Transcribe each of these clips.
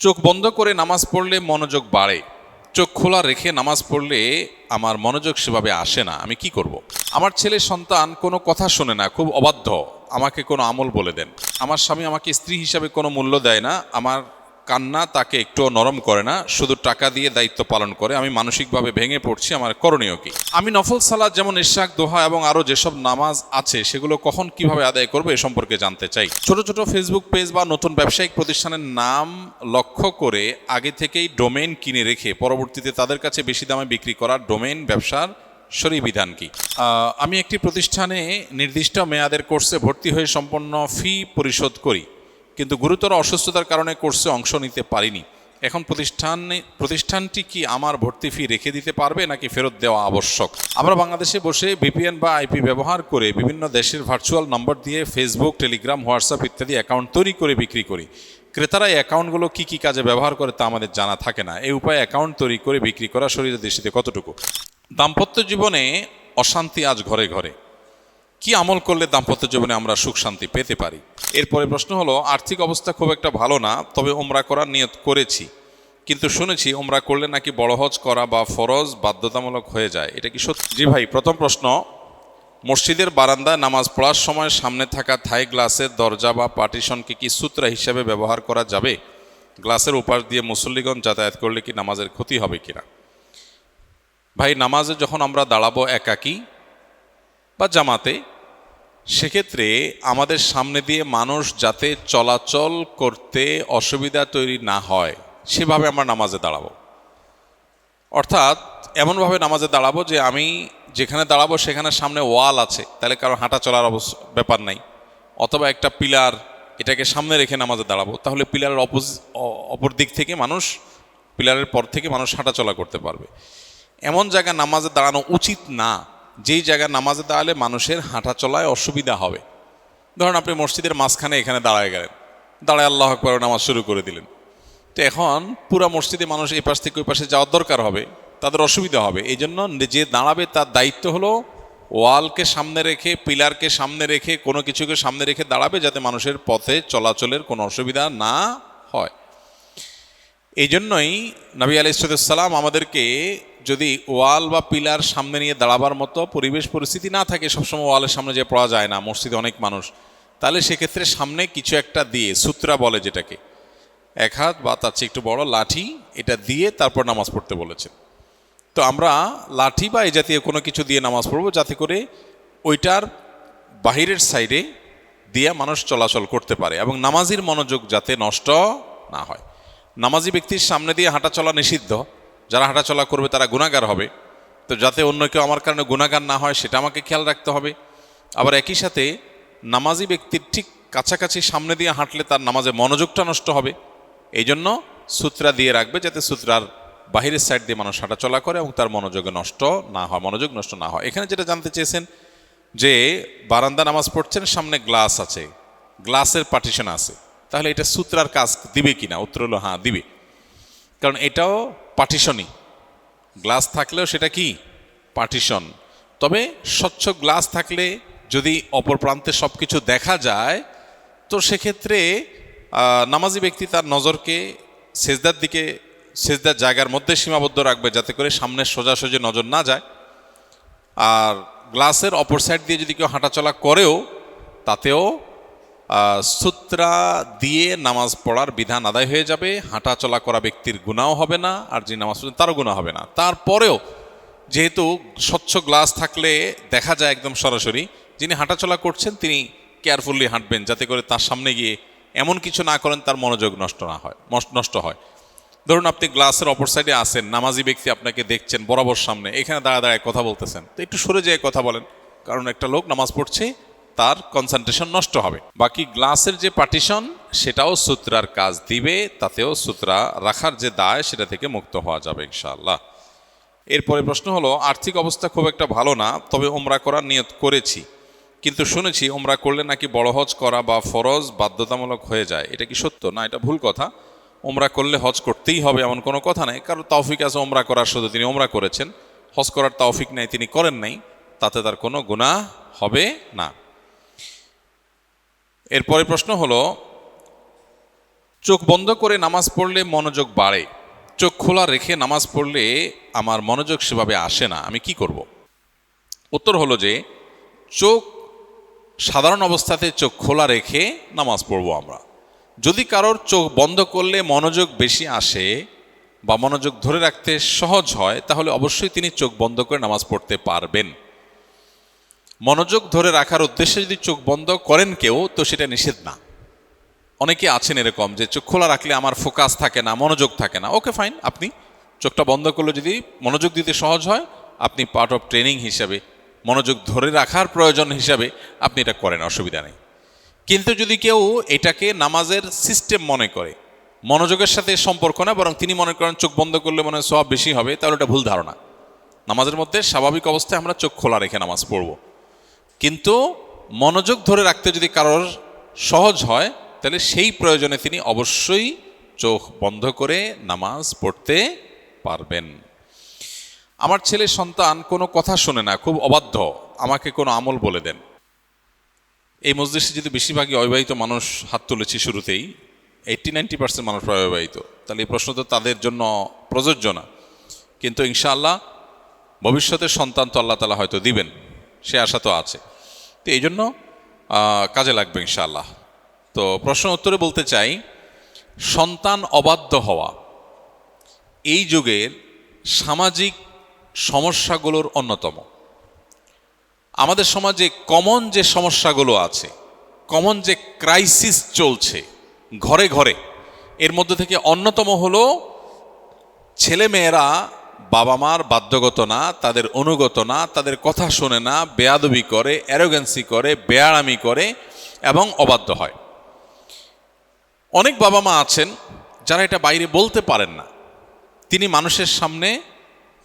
চোখ বন্ধ করে নামাজ পড়লে মনোযোগ বাড়ে, চোখ খোলা রেখে নামাজ পড়লে আমার মনোযোগ সেভাবে আসে না, আমি কি করব। আমার ছেলে সন্তান কোনো কথা শোনে না, খুব অবাধ্য, আমাকে কোনো আমল বলে দেন। আমার স্বামী আমাকে স্ত্রী হিসাবে কোনো মূল্য দেয় না, আমার কান্না তাকে একটুও নরম করে না, শুধু টাকা দিয়ে দায়িত্ব পালন করে, আমি মানসিকভাবে ভেঙে পড়ছি, আমার করণীয় কি। আমি নফল সালাত যেমন ইশরাক, দোহা এবং আরও যেসব নামাজ আছে সেগুলো কখন কিভাবে আদায় করবো এ সম্পর্কে জানতে চাই। ছোট ছোট ফেসবুক পেজ বা নতুন ব্যবসায়িক প্রতিষ্ঠানের নাম লক্ষ্য করে আগে থেকেই ডোমেইন কিনে রেখে পরবর্তীতে তাদের কাছে বেশি দামে বিক্রি করা ডোমেইন ব্যবসার শরীয়ী বিধান কি। আমি একটি প্রতিষ্ঠানে নির্দিষ্ট মেয়াদের কোর্সে ভর্তি হয়ে সম্পূর্ণ ফি পরিশোধ করি, কিন্তু গুরুতর অসুস্থতার কারণে কোর্সে অংশ নিতে পারিনি। এখন প্রতিষ্ঠানটি কি আমার ভর্তি ফি রেখে দিতে পারবে নাকি ফেরত দেওয়া আবশ্যক। আমরা বাংলাদেশে বসে ভিপিএন বা আইপি ব্যবহার করে বিভিন্ন দেশের ভার্চুয়াল নম্বর দিয়ে ফেসবুক, টেলিগ্রাম, হোয়াটসঅ্যাপ ইত্যাদি অ্যাকাউন্ট তৈরি করে বিক্রি করি। ক্রেতারা এই অ্যাকাউন্টগুলো কী কী কাজে ব্যবহার করে তা আমাদের জানা থাকে না। এই উপায়ে অ্যাকাউন্ট তৈরি করে বিক্রি করা শরীরের দৃষ্টিতে কতটুকু। দাম্পত্য জীবনে অশান্তি আজ ঘরে ঘরে, কি আমল করলে দাম্পত্য জীবনে আমরা সুখ শান্তি পেতে পারি। এরপরে প্রশ্ন হলো, আর্থিক অবস্থা খুব একটা ভালো না, তবে ওমরা করার নিয়ত করেছি, কিন্তু শুনেছি ওমরা করলে নাকি বড় হজ করা বা ফরজ বাধ্যতামূলক হয়ে যায়, এটা কি সত্যি? জি ভাই, প্রথম প্রশ্ন, মসজিদের বারান্দায় নামাজ পড়ার সময় সামনে থাকা থাই গ্লাসের দরজা বা পার্টিশনকে কি সূত্রা হিসাবে ব্যবহার করা যাবে? গ্লাসের উপাস দিয়ে মুসল্লিগণ যাতায়াত করলে কি নামাজের ক্ষতি হবে কিনা? ভাই, নামাজে যখন আমরা দাঁড়াবো একাকী বা জামাতে, সেক্ষেত্রে আমাদের সামনে দিয়ে মানুষ যাতে চলাচল করতে অসুবিধা তৈরি না হয় সেভাবে আমরা নামাজে দাঁড়াবো। অর্থাৎ এমনভাবে নামাজে দাঁড়াবো যে আমি যেখানে দাঁড়াবো সেখানে সামনে ওয়াল আছে, তাহলে কারো হাঁটা চলার ব্যাপার নাই। অথবা একটা পিলার, এটাকে সামনে রেখে নামাজে দাঁড়াবো, তাহলে পিলারের অপর দিক থেকে মানুষ, পিলারের পর থেকে মানুষ হাঁটা চলা করতে পারবে। এমন জায়গায় নামাজে দাঁড়ানো উচিত না যেই জায়গায় নামাজে দাঁড়ালে মানুষের হাঁটা চলায় অসুবিধা হবে। ধরুন আপনি মসজিদের মাঝখানে এখানে দাঁড়ায় গেলেন, দাঁড়ায় আল্লাহু আকবার নামাজ শুরু করে দিলেন, তো এখন পুরো মসজিদে মানুষ এই পাশ থেকে ওই পাশে যাওয়ার দরকার হবে, তাদের অসুবিধা হবে। এই জন্য যে দাঁড়াবে তার দায়িত্ব হলো ওয়ালকে সামনে রেখে, পিলারকে সামনে রেখে, কোনো কিছুকে সামনে রেখে দাঁড়াবে যাতে মানুষের পথে চলাচলের কোনো অসুবিধা না হয়। এই জন্যই নবী আলাইহিস সালাম আমাদেরকে, যদি ওয়াল বা পিলার সামনে নিয়ে দাঁড়াবার মতো পরিবেশ পরিস্থিতি না থাকে, সবসময় ওয়ালের সামনে যে পড়া যায় না, মসজিদে অনেক মানুষ, তাহলে সেক্ষেত্রে সামনে কিছু একটা দিয়ে, সূত্রা বলে যেটাকে, এক হাত বা তার চেয়ে একটু বড় লাঠি, এটা দিয়ে তারপর নামাজ পড়তে বলেছেন। তো আমরা লাঠি বা এই জাতীয় কোনো কিছু দিয়ে নামাজ পড়বো যাতে করে ওইটার বাহিরের সাইডে দিয়ে মানুষ চলাচল করতে পারে এবং নামাজির মনোযোগ যাতে নষ্ট না হয়। নামাজি ব্যক্তির সামনে দিয়ে হাঁটা চলা নিষিদ্ধ, যারা হাঁটা চলা করবে তারা গুনাহগার হবে। তো যাতে অন্য কেউ আমার কারণে গুনাহগার না হয় সেটা আমাকে খেয়াল রাখতে হবে। আবার একই সাথে নামাজি ব্যক্তির ঠিক কাছাকাছি সামনে দিয়ে হাঁটলে তার নামাজে মনোযোগটা নষ্ট হবে। এই জন্য সূত্রা দিয়ে রাখবে যাতে সূত্রার বাহিরের সাইড দিয়ে মানুষ হাঁটা চলা করে এবং তার মনোযোগ নষ্ট না হয়। এখানে যেটা জানতে চেয়েছেন যে বারান্দা নামাজ পড়ছেন, সামনে গ্লাস আছে, গ্লাসের পার্টিশন আছে, তাহলে এটা সূত্রার কাজ দিবে কিনা? উত্তর হলো হ্যাঁ, দিবে। কারণ এটাও পার্টিশনই, গ্লাস থাকলেও সেটা কি পার্টিশন। তবে স্বচ্ছ গ্লাস থাকলে যদি অপর প্রান্তে সব কিছু দেখা যায়, তো সেক্ষেত্রে নামাজি ব্যক্তি তার নজরকে সেজদার দিকে, সেজদার জায়গার মধ্যে সীমাবদ্ধ রাখবে যাতে করে সামনে সোজাসুজি নজর না যায়। আর গ্লাসের অপর সাইড দিয়ে যদি কেউ হাঁটাচলা করেও, তাতেও সূত্রা দিয়ে নামাজ পড়ার বিধান আদায় হয়ে যাবে, হাঁটা চলা করা ব্যক্তির গুনাহও হবে না, আর যিনি নামাজ পড়ছেন তারও গুনাহ হবে না। তারপরেও যেহেতু স্বচ্ছ গ্লাস থাকলে দেখা যায় একদম সরাসরি, যিনি হাঁটাচলা করছেন তিনি কেয়ারফুলি হাঁটবেন যাতে করে তার সামনে গিয়ে এমন কিছু না করেন তার মনোযোগ নষ্ট হয়। ধরুন আপনি গ্লাসের অপর সাইডে আসেন, নামাজি ব্যক্তি আপনাকে দেখছেন বরাবর সামনে, এখানে দাঁড়ায় কথা বলতেছেন, তো একটু সরে যেয়ে কথা বলেন, কারণ একটা লোক নামাজ পড়ছে, তার কনসেন্ট্রেশন নষ্ট হবে। বাকি গ্লাসের যে পার্টিশন সেটাও সূত্রার কাজ দিবে, তাতেও সূত্রা রাখার যে দায় সেটা থেকে মুক্ত হওয়া যাবে ইনশাআল্লাহ। এরপরে প্রশ্ন হলো, আর্থিক অবস্থা খুব একটা ভালো না, তবে ওমরা করার নিয়ত করেছি, কিন্তু শুনেছি ওমরা করলে নাকি বড় হজ করা বা ফরজ বাধ্যতামূলক হয়ে যায়, এটা কি সত্য? না, এটা ভুল কথা। ওমরা করলে হজ করতেই হবে এমন কোনো কথা নেই। কারণ তৌফিক আছে ওমরা করার, শুধু তিনি ওমরা করেছেন, হজ করার তৌফিক নেই, তিনি করেন নাই, তাতে তার কোনো গুনাহ হবে না। এরপরে প্রশ্ন হলো, চোখ বন্ধ করে নামাজ পড়লে মনোযোগ বাড়ে, চোখ খোলা রেখে নামাজ পড়লে আমার মনোযোগ সেভাবে আসে না, আমি কি করব? উত্তর হলো যে চোখ সাধারণ অবস্থাতে চোখ খোলা রেখে নামাজ পড়বো আমরা। যদি কারোর চোখ বন্ধ করলে মনোযোগ বেশি আসে বা মনোযোগ ধরে রাখতে সহজ হয়, তাহলে অবশ্যই তিনি চোখ বন্ধ করে নামাজ পড়তে পারবেন। মনোযোগ ধরে রাখার উদ্দেশ্যে যদি চোখ বন্ধ করেন কেউ, তো সেটা নিষেধ না। অনেকে আছেন এরকম যে চোখ খোলা রাখলে আমার ফোকাস থাকে না, মনোযোগ থাকে না। ওকে ফাইন, আপনি চোখটা বন্ধ করলে যদি মনোযোগ দিতে সহজ হয়, আপনি পার্ট অফ ট্রেনিং হিসাবে, মনোযোগ ধরে রাখার প্রয়োজন হিসাবে আপনি এটা করেন, অসুবিধা নেই। কিন্তু যদি কেউ এটাকে নামাজের সিস্টেম মনে করে, মনোযোগের সাথে সম্পর্ক না, বরং তিনি মনে করেন চোখ বন্ধ করলে মনে হয় সওয়াব বেশি হবে, তাহলে এটা ভুল ধারণা। নামাজের মধ্যে স্বাভাবিক অবস্থায় আমরা চোখ খোলা রেখে নামাজ পড়ব, কিন্তু মনোযোগ ধরে রাখতে যদি কারোর সহজ হয়, তাহলে সেই প্রয়োজনে তিনি অবশ্যই চোখ বন্ধ করে নামাজ পড়তে পারবেন। আমার ছেলে সন্তান কোনো কথা শোনে না, খুব অবাধ্য, আমাকে কোনো আমল বলে দেন। এই মজলিসে যদি বেশিরভাগই অবিবাহিত মানুষ হাত তুলেছি শুরুতেই, 80-90% মানুষ অবিবাহিত, তাহলে এই প্রশ্ন তো তাদের জন্য প্রযোজ্য না। কিন্তু ইনশাআল্লাহ ভবিষ্যতের সন্তান তো আল্লাহ তাআলা হয়তো দিবেন, সে আশা তো আছে। তো এই জন্য কাজে লাগবে ইনশাআল্লাহ। তো প্রশ্ন উত্তরে বলতে চাই, সন্তান অবাধ্য হওয়া এই যুগের সামাজিক সমস্যাগুলোর অন্যতম। আমাদের সমাজে কমন যে সমস্যাগুলো আছে, কমন যে ক্রাইসিস চলছে ঘরে ঘরে, এর মধ্যে থেকে অন্যতম হলো ছেলেমেয়েরা বাবা মার বাধ্যগত না, তাদের অনুগত না, তাদের কথা শোনে না, বেয়াদবি করে, অ্যারোগেন্সি করে, বেয়াড়ামি করে এবং অবাধ্য হয়। অনেক বাবা মা আছেন যারা এটা বাইরে বলতে পারেন না, তিনি মানুষের সামনে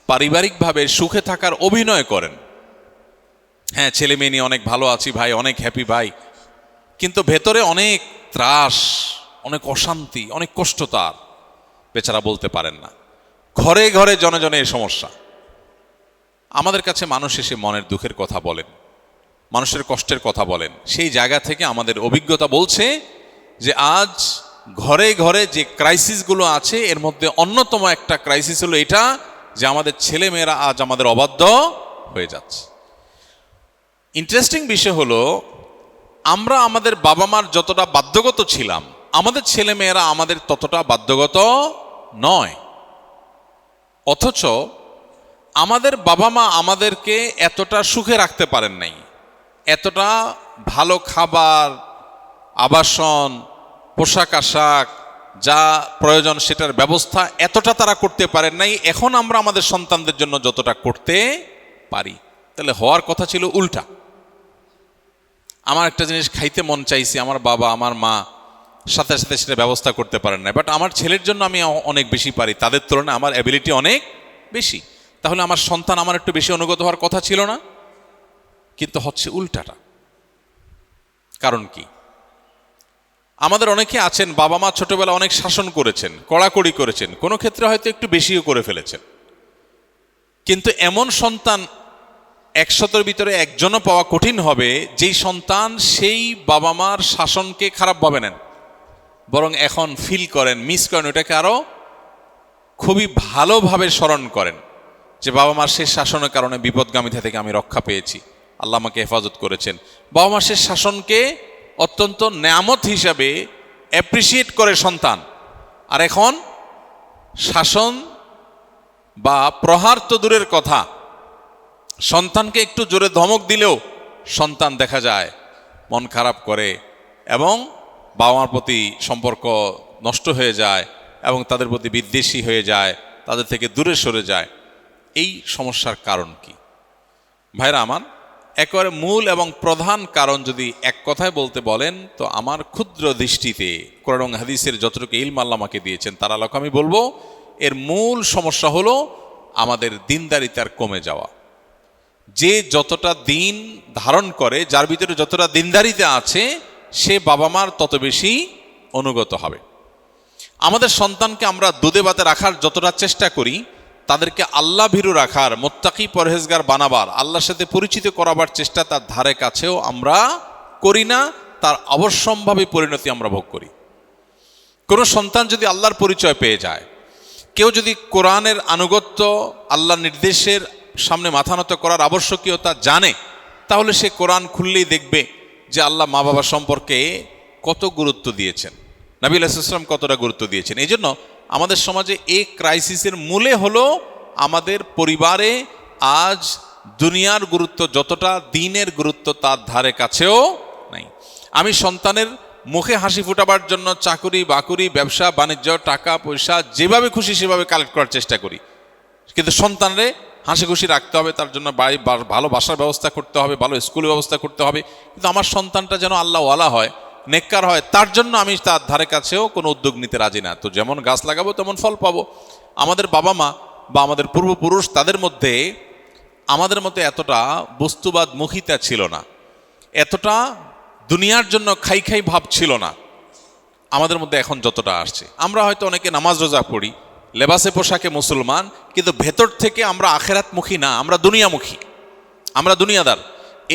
পারিবারিকভাবে সুখে থাকার অভিনয় করেন। হ্যাঁ, ছেলে মেয়ে নিয়ে অনেক ভালো আছি ভাই, অনেক হ্যাপি ভাই, কিন্তু ভেতরে অনেক ত্রাস, অনেক অশান্তি, অনেক কষ্ট তার, বেচারা বলতে পারেন না। ঘরে ঘরে জনে জনে এই সমস্যা। আমাদের কাছে মানুষ এসে মনের দুঃখের কথা বলেন, মানুষের কষ্টের কথা বলেন। সেই জায়গা থেকে আমাদের অভিজ্ঞতা বলছে যে আজ ঘরে ঘরে যে ক্রাইসিসগুলো আছে, এর মধ্যে অন্যতম একটা ক্রাইসিস হলো এটা যে আমাদের ছেলে মেয়েরা আজ আমাদের অবাধ্য হয়ে যাচ্ছে। ইন্টারেস্টিং বিষয় হলো, আমরা আমাদের বাবা মার যতটা বাধ্যগত ছিলাম, আমাদের ছেলে মেয়েরা আমাদের ততটা বাধ্যগত নয়। অথচ আমাদের বাবা মা আমাদেরকে এতটা সুখে রাখতে পারেন নাই, এতটা ভালো খাবার, আবাসন, পোশাক আশাক যা প্রয়োজন সেটার ব্যবস্থা এতটা তারা করতে পারেন নাই, এখন আমরা আমাদের সন্তানদের জন্য যতটা করতে পারি। তাহলে হওয়ার কথা ছিল উল্টা। আমার একটা জিনিস খাইতে মন চাইছে, আমার বাবা আমার মা সাথে সাথে সেটা ব্যবস্থা করতে পারেন না, বাট আমার ছেলের জন্য আমি অনেক বেশি পারি, তাদের তুলনায় আমার অ্যাবিলিটি অনেক বেশি, তাহলে আমার সন্তান আমার একটু বেশি অনুগত হওয়ার কথা ছিল না? কিন্তু হচ্ছে উল্টাটা। কারণ কি? আমাদের অনেকে আছেন বাবা মা ছোটবেলা অনেক শাসন করেছেন, কড়াকড়ি করেছেন, কোনো ক্ষেত্রে হয়তো একটু বেশিও করে ফেলেছেন, কিন্তু এমন সন্তান 100-এর ভিতরে একজনও পাওয়া কঠিন হবে যেই সন্তান সেই বাবা মার শাসনকে খারাপভাবে নেন, বরং এখন ফিল করেন, মিস করেন, ওটাকে আরো খুবই ভালোভাবে স্মরণ করেন যে বাবা মার শেষ শাসনের কারণে বিপদগামিতা থেকে আমি রক্ষা পেয়েছি, আল্লাহ আমাকে হেফাজত করেছেন। বাবা মার শেষ শাসনকে অত্যন্ত নেয়ামত হিসাবে অ্যাপ্রিসিয়েট করে সন্তান। আর এখন শাসন বা প্রহার তো দূরের কথা, সন্তানকে একটু জোরে ধমক দিলেও সন্তান দেখা যায় মন খারাপ করে এবং বাবা মার প্রতি সম্পর্ক নষ্ট হয়ে যায় এবং তাদের প্রতি বিদ্বেষী হয়ে যায়, তাদের থেকে দূরে সরে যায়। এই সমস্যার কারণ কি ভাইরা আমার? একেবারে মূল এবং প্রধান কারণ যদি এক কথায় বলতে বলেন, তো আমার ক্ষুদ্র দৃষ্টিতে কোরআন এবং হাদিসের যতটুকু ইলম আল্লাহ আমাকে দিয়েছেন তার আলোকে আমি বলবো, এর মূল সমস্যা হলো আমাদের দিনদারিতার কমে যাওয়া। যে যতটা দিন ধারণ করে, যার ভিতরে যতটা দিনদারিতা আছে, সে বাবা মার তত বেশি অনুগত হবে। আমাদের সন্তানকে আমরা দুধে ভাতে রাখার যতটা চেষ্টা করি, তাদেরকে আল্লাহ ভীরু রাখার, মুত্তাকি পরহেজগার বানাবার, আল্লাহর সাথে পরিচিত করাবার চেষ্টা তার ধারে কাছেও আমরা করি না, তার অবশ্যম্ভাবী পরিণতি আমরা ভোগ করি। কোনো সন্তান যদি আল্লাহর পরিচয় পেয়ে যায়, কেউ যদি কোরআনের আনুগত্য, আল্লাহর নির্দেশের সামনে মাথা নত করার আবশ্যকীয়তা জানে, তাহলে সে কোরআন খুললেই দেখবে যে আল্লাহ মা বাবা সম্পর্কে কত গুরুত্ব দিয়েছেন, নবী আলাইহিস সালাম কতটা গুরুত্ব দিয়েছেন। এই জন্য আমাদের সমাজে এই ক্রাইসিসের মূলে হলো আমাদের পরিবারে আজ দুনিয়ার গুরুত্ব যতটা, দিনের গুরুত্ব তার ধারে কাছেও নাই। আমি সন্তানের মুখে হাসি ফোটাবার জন্য চাকুরি বাকুরি, ব্যবসা বাণিজ্য, টাকা পয়সা যেভাবে খুশি সেভাবে কালেক্ট করার চেষ্টা করি, কিন্তু সন্তানরে হাসি খুশি রাখতে হবে, তার জন্য বাড়ি ভালো বাসার ব্যবস্থা করতে হবে, ভালো স্কুলের ব্যবস্থা করতে হবে। কিন্তু আমার সন্তানটা যেন আল্লাহওয়ালা হয়, নেককার হয়, তার জন্য আমি তার ধারে কাছেও কোনো উদ্যোগ নিতে রাজি না। তো যেমন গাছ লাগাবো তেমন ফল পাবো। আমাদের বাবা মা বা আমাদের পূর্বপুরুষ, তাদের মধ্যে আমাদের মধ্যে এতটা বস্তুবাদ মুখিতা ছিল না, এতটা দুনিয়ার জন্য খাই খাই ভাব ছিল না আমাদের মধ্যে এখন যতটা আসছে। আমরা হয়তো অনেকে নামাজ রোজা পড়ি, লেবাসে পোশাকে মুসলমান, কিন্তু ভেতর থেকে আমরা আখেরাতমুখী না, আমরা দুনিয়ামুখী, আমরা দুনিয়াদার।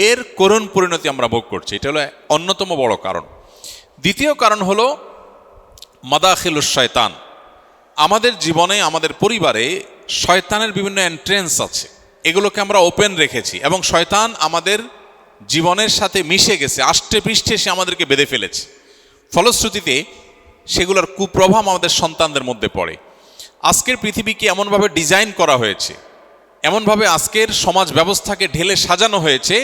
এর করুণ পরিণতি আমরা ভোগ করছি। এটা হলো অন্যতম বড় কারণ। দ্বিতীয় কারণ হলো মাদাখিলুশ শয়তান। আমাদের জীবনে, আমাদের পরিবারে শয়তানের বিভিন্ন এন্ট্রেন্স আছে, এগুলোকে আমরা ওপেন রেখেছি এবং শয়তান আমাদের জীবনের সাথে মিশে গেছে, আষ্টে পৃষ্ঠে সে আমাদেরকে বেঁধে ফেলেছে। ফলশ্রুতিতে সেগুলোর কুপ্রভাব আমাদের সন্তানদের মধ্যে পড়ে। আজকের পৃথিবীকে এমনভাবে ডিজাইন করা হয়েছে, এমনভাবে আজকের সমাজ ব্যবস্থাকে ঢেলে সাজানো হয়েছে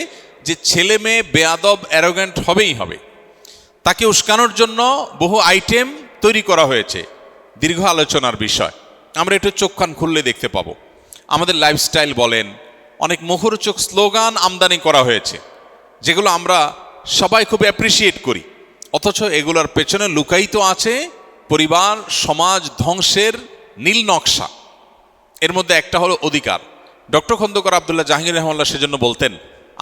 যে ছেলে মেয়ে বেয়াদব, অ্যারোগ্যান্ট হবেই হবে। তাকে উস্কানোর জন্য বহু আইটেম তৈরি করা হয়েছে, দীর্ঘ আলোচনার বিষয়। আমরা একটু চোখ কান খুললে দেখতে পাবো। আমাদের লাইফস্টাইল বলেন, অনেক মুখরোচক স্লোগান আমদানি করা হয়েছে, যেগুলো আমরা সবাই খুব অ্যাপ্রিসিয়েট করি, অথচ এগুলোর পেছনে লুকায়িত আছে পরিবার সমাজ ধ্বংসের নীল নকশা। এর মধ্যে একটা হলো অধিকার। ডক্টর খন্দকার আব্দুল্লাহ জাহাঙ্গীর রহমাল্লাহ সেজন্য বলতেন,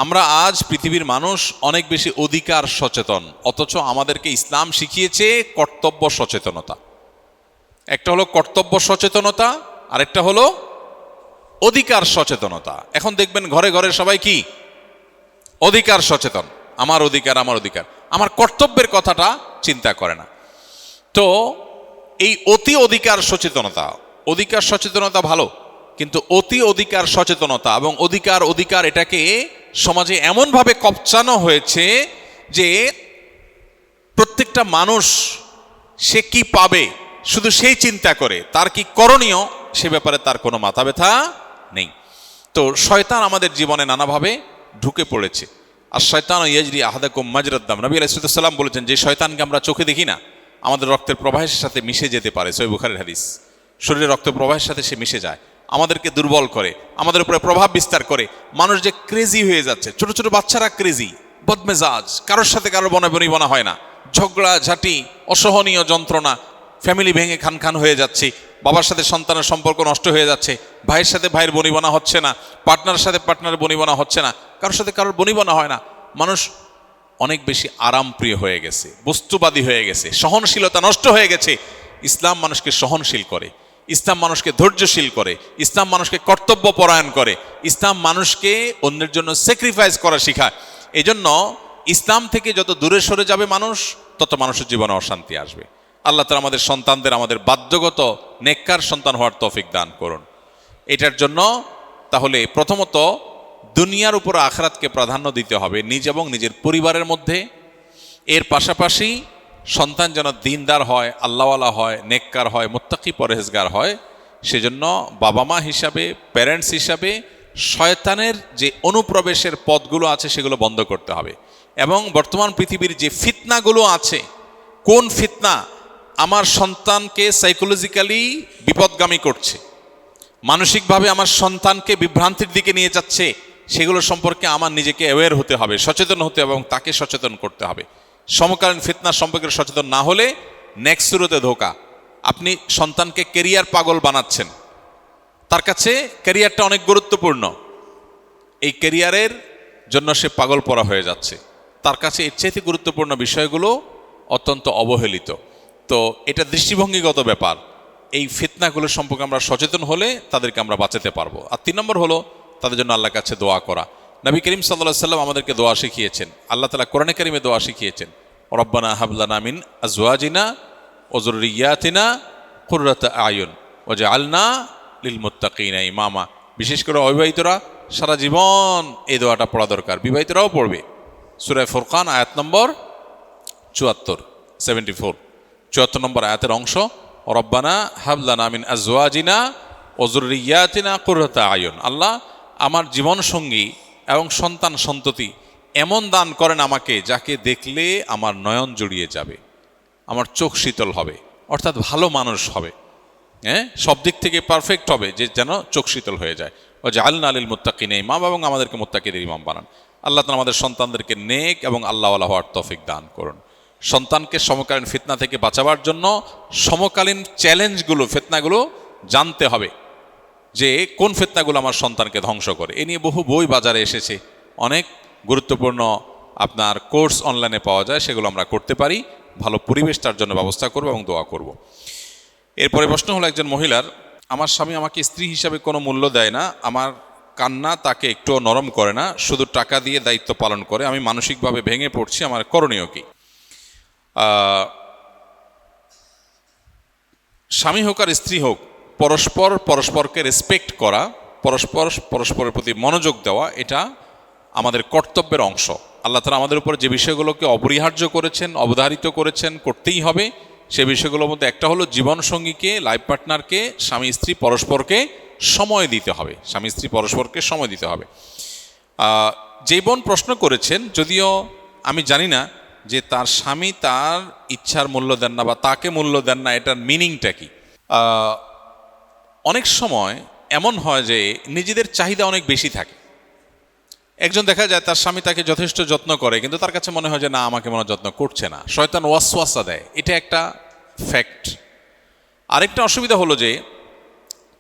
আমরা আজ পৃথিবীর মানুষ অনেক বেশি অধিকার সচেতন, অথচ আমাদেরকে ইসলাম শিখিয়েছে কর্তব্য সচেতনতা। একটা হলো কর্তব্য সচেতনতা, আর একটা হলো অধিকার সচেতনতা। এখন দেখবেন ঘরে ঘরে সবাই কি অধিকার সচেতন, আমার অধিকার, আমার অধিকার, আমার কর্তব্যের কথাটা চিন্তা করে না। তো এই অতি অধিকার সচেতনতা, অধিকার সচেতনতা ভালো, কিন্তু অতি অধিকার সচেতনতা এবং অধিকার এটাকে সমাজে এমনভাবে কপচানো হয়েছে যে প্রত্যেকটা মানুষ সে কি পাবে শুধু সেই চিন্তা করে, তার কি করণীয় সে ব্যাপারে তার কোনো মাথা ব্যথা নেই। তো শয়তান আমাদের জীবনে নানাভাবে ঢুকে পড়েছে। আর শয়তান ইয়াজরি আহাদাকুম মাজরাদ দাম, নবী আলাইহিস সালাম বলেছেন যে শয়তানকে আমরা চোখে দেখি না, আমাদের রক্তের প্রবাহের সাথে মিশে যেতে পারে। সহিহ বুখারীর হাদিস। শরীরের রক্ত প্রবাহের সাথে সে মিশে যায়, আমাদেরকে দুর্বল করে, আমাদের উপরে প্রভাব বিস্তার করে। মানুষ যে ক্রেজি হয়ে যাচ্ছে, ছোট ছোট বাচ্চারা ক্রেজি, বদমেজাজ, কারোর সাথে কারোর বনিবনা হয় না, ঝগড়া ঝাঁটি, অসহনীয় যন্ত্রণা, ফ্যামিলি ভেঙে খান খান হয়ে যাচ্ছে, বাবার সাথে সন্তানের সম্পর্ক নষ্ট হয়ে যাচ্ছে, ভাইয়ের সাথে ভাইয়ের বনিবনা হচ্ছে না, পার্টনারের সাথে পার্টনারের বনিবনা হচ্ছে না, কারোর সাথে কারোর বনিবনা হয় না। মানুষ অনেক বেশি আরামপ্রিয় হয়ে গেছে, বস্তুবাদী হয়ে গেছে, সহনশীলতা নষ্ট হয়ে গেছে। ইসলাম মানুষকে সহনশীল করে, ইসলাম মানুষকে ধৈর্যশীল করে, ইসলাম মানুষকে কর্তব্য পরায়ণ করে, ইসলাম মানুষকে অন্যের জন্য স্যাক্রিফাইস করা শেখায়। এই জন্য ইসলাম থেকে যত দূরে সরে যাবে মানুষ, তত মানুষের জীবনে অশান্তি আসবে। আল্লাহ তাআলা আমাদের সন্তানদের আমাদের বাধ্যগত নেককার সন্তান হওয়ার তৌফিক দান করুন। এটার জন্য তাহলে প্রথমত দুনিয়ার উপর আখিরাতকে প্রাধান্য দিতে হবে নিজ এবং নিজের পরিবারের মধ্যে। এর পাশাপাশি সন্তান যেন দিনদার হয়, আল্লাহওয়ালা হয়, নেককার হয়, মুত্তাকি পরহেজগার হয়। সেজন্য বাবা মা হিসাবে, প্যারেন্টস হিসাবে শয়তানের যে অনুপ্রবেশের পথগুলো আছে সেগুলো বন্ধ করতে হবে। এবং বর্তমান পৃথিবীর যে ফিতনাগুলো আছে, কোন ফিতনা আমার সন্তানকে সাইকোলজিক্যালি বিপদগামী করছে, মানসিকভাবে আমার সন্তানকে বিভ্রান্তির দিকে নিয়ে যাচ্ছে, সেগুলো সম্পর্কে আমার নিজেকে অ্যাওয়্যার হতে হবে, সচেতন হতে হবে এবং তাকে সচেতন করতে হবে। সমকালীন ফিতনা সম্পর্কে সচেতন না হলে নেক্সট শুরুতে ধোকা। আপনি সন্তানকে কেরিয়ার পাগল বানাচ্ছেন, তার কাছে ক্যারিয়ারটা অনেক গুরুত্বপূর্ণ, এই ক্যারিয়ারের জন্য সে পাগল পড়া হয়ে যাচ্ছে, তার কাছে এর চাইতে গুরুত্বপূর্ণ বিষয়গুলো অত্যন্ত অবহেলিত। তো এটা দৃষ্টিভঙ্গিগত ব্যাপার। এই ফিতনাগুলো সম্পর্কে আমরা সচেতন হলে তাদেরকে আমরা বাঁচাতে পারবো। আর 3 নম্বর হলো তাদের জন্য আল্লাহর কাছে দোয়া করা। নবী করিম সাল্লাল্লাহু আলাইহি ওয়াসাল্লাম আমাদেরকে দোয়া শিখিয়েছেন, আল্লাহ তাআলা কোরআনে কারিমে দোয়া শিখিয়েছেন, রব্বানা হাব লানা মিন আজওয়াজিনা ওযুররিয়াতিনা কুররাতা আয়ুন ওয়াজআলনা লিল মুত্তাকিনা ইমামা। বিশেষ করে অবিবাহিতরা সারা জীবন এই দোয়াটা পড়া দরকার, বিবাহিতরাও পড়বে। সূরা ফুরকান আয়াত নম্বর 74, 74 নম্বর আয়াতের অংশ, রব্বানা হাব লানা মিন আজওয়াজিনা ওয়া যুররিয়াতিনা কুররাতা আয়ুন। আল্লাহ, আমার জীবন সঙ্গী এবং সন্তান সন্ততি এমন দান করেন আমাকে, যাকে দেখলে আমার নয়ন জুড়িয়ে যাবে, আমার চোখ শীতল হবে, অর্থাৎ ভালো মানুষ হবে, হ্যাঁ, সব দিক থেকে পারফেক্ট হবে, যে যেন চোখ শীতল হয়ে যায়। ওয়াজআলনা লিল মুত্তাকিনা ইমামা, এবং আমাদেরকে মুত্তাকিদের ইমাম বানান। আল্লাহ তাআলা আমাদের সন্তানদেরকে নেক এবং আল্লাহওয়ালা হওয়ার তৌফিক দান করুন। সন্তানকে সমকালীন ফিতনা থেকে বাঁচাবার জন্য সমকালীন চ্যালেঞ্জগুলো, ফিতনাগুলো জানতে হবে, যে কোন ফিতনাগুলো আমার সন্তানকে ধ্বংস করে। এ নিয়ে বহু বই বাজারে এসেছে, অনেক গুরুত্বপূর্ণ আপনার কোর্স অনলাইনে পাওয়া যায়, সেগুলো আমরা করতে পারি। ভালো পরিবেশ তার জন্য ব্যবস্থা করব এবং দোয়া করব। এরপরে প্রশ্ন হলো একজন মহিলার, আমার স্বামী আমাকে স্ত্রী হিসাবে কোনো মূল্য দেয় না, আমার কান্না তাকে একটুও নরম করে না, শুধু টাকা দিয়ে দায়িত্ব পালন করে, আমি মানসিকভাবে ভেঙে পড়ছি, আমার করণীয় কি? স্বামী হোক আর স্ত্রী হোক, পরস্পরকে রেসপেক্ট করা, পরস্পরের প্রতি মনোযোগ দেওয়া, এটা আমাদের কর্তব্যের অংশ। আল্লাহ তাআলা আমাদের উপর যে বিষয়গুলোকে অপরিহার্য করেছেন, অবধারিত করেছেন, করতেই হবে, সে বিষয়গুলোর মধ্যে একটা হলো জীবনসঙ্গীকে, লাইফ পার্টনারকে, স্বামী স্ত্রী পরস্পরকে সময় দিতে হবে, স্বামী স্ত্রী পরস্পরকে সময় দিতে হবে। যে বোন প্রশ্ন করেছেন, যদিও আমি জানি না যে তার স্বামী তার ইচ্ছার মূল্য দেন না বা তাকে মূল্য দেন না, এটার মিনিংটা কি। অনেক সময় এমন হয় যে নিজেদের চাহিদা অনেক বেশি থাকে। একজন দেখা যায় তার স্বামী তাকে যথেষ্ট যত্ন করে, কিন্তু তার কাছে মনে হয় যে না, আমাকে মনে যত্ন করছে না, শয়তান ওয়াসওয়াসা দেয়, এটা একটা ফ্যাক্ট। আরেকটা অসুবিধা হলো যে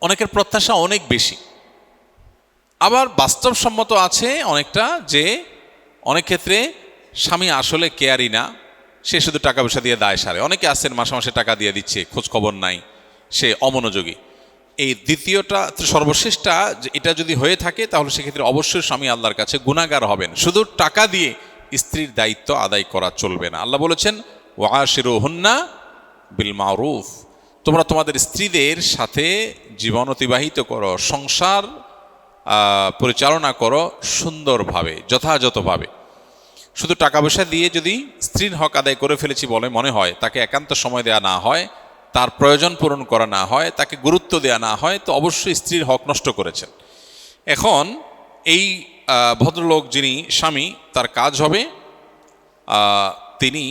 অনেকের প্রত্যাশা অনেক বেশি, আবার বাস্তবসম্মত আছে অনেকটা, যে অনেক ক্ষেত্রে স্বামী আসলে কেয়ারই না, সে শুধু টাকা পয়সা দিয়ে দায় সারে। অনেকে আছেন মাসে মাসে টাকা দিয়ে দিচ্ছে, খোঁজ খবর নাই, সে অমনোযোগী। এই দ্বিতীয়টা, সর্বশেষটা, এটা যদি হয়ে থাকে তাহলে সেক্ষেত্রে অবশ্যই স্বামী আল্লাহর কাছে গুনাহগার হবেন। শুধু টাকা দিয়ে স্ত্রীর দায়িত্ব আদায় করা চলবে না। আল্লাহ বলেছেন ওয়াশিরুহুন্না বিল মারুফ, তোমরা তোমাদের স্ত্রীদের সাথে জীবন অতিবাহিত করো, সংসার পরিচালনা করো সুন্দরভাবে, যথাযথভাবে। শুধু টাকা পয়সা দিয়ে যদি স্ত্রীর হক আদায় করে ফেলেছি বলে মনে হয়, তাকে একান্ত সময় দেওয়া না হয়, তার প্রয়োজন পূরণ করা না হয়, তাকে গুরুত্ব দেওয়া না হয়, তো অবশ্যই স্ত্রীর হক নষ্ট করেছেন। এখন এই ভদ্রলোক যিনি স্বামী, তার কাজ হবে তিনি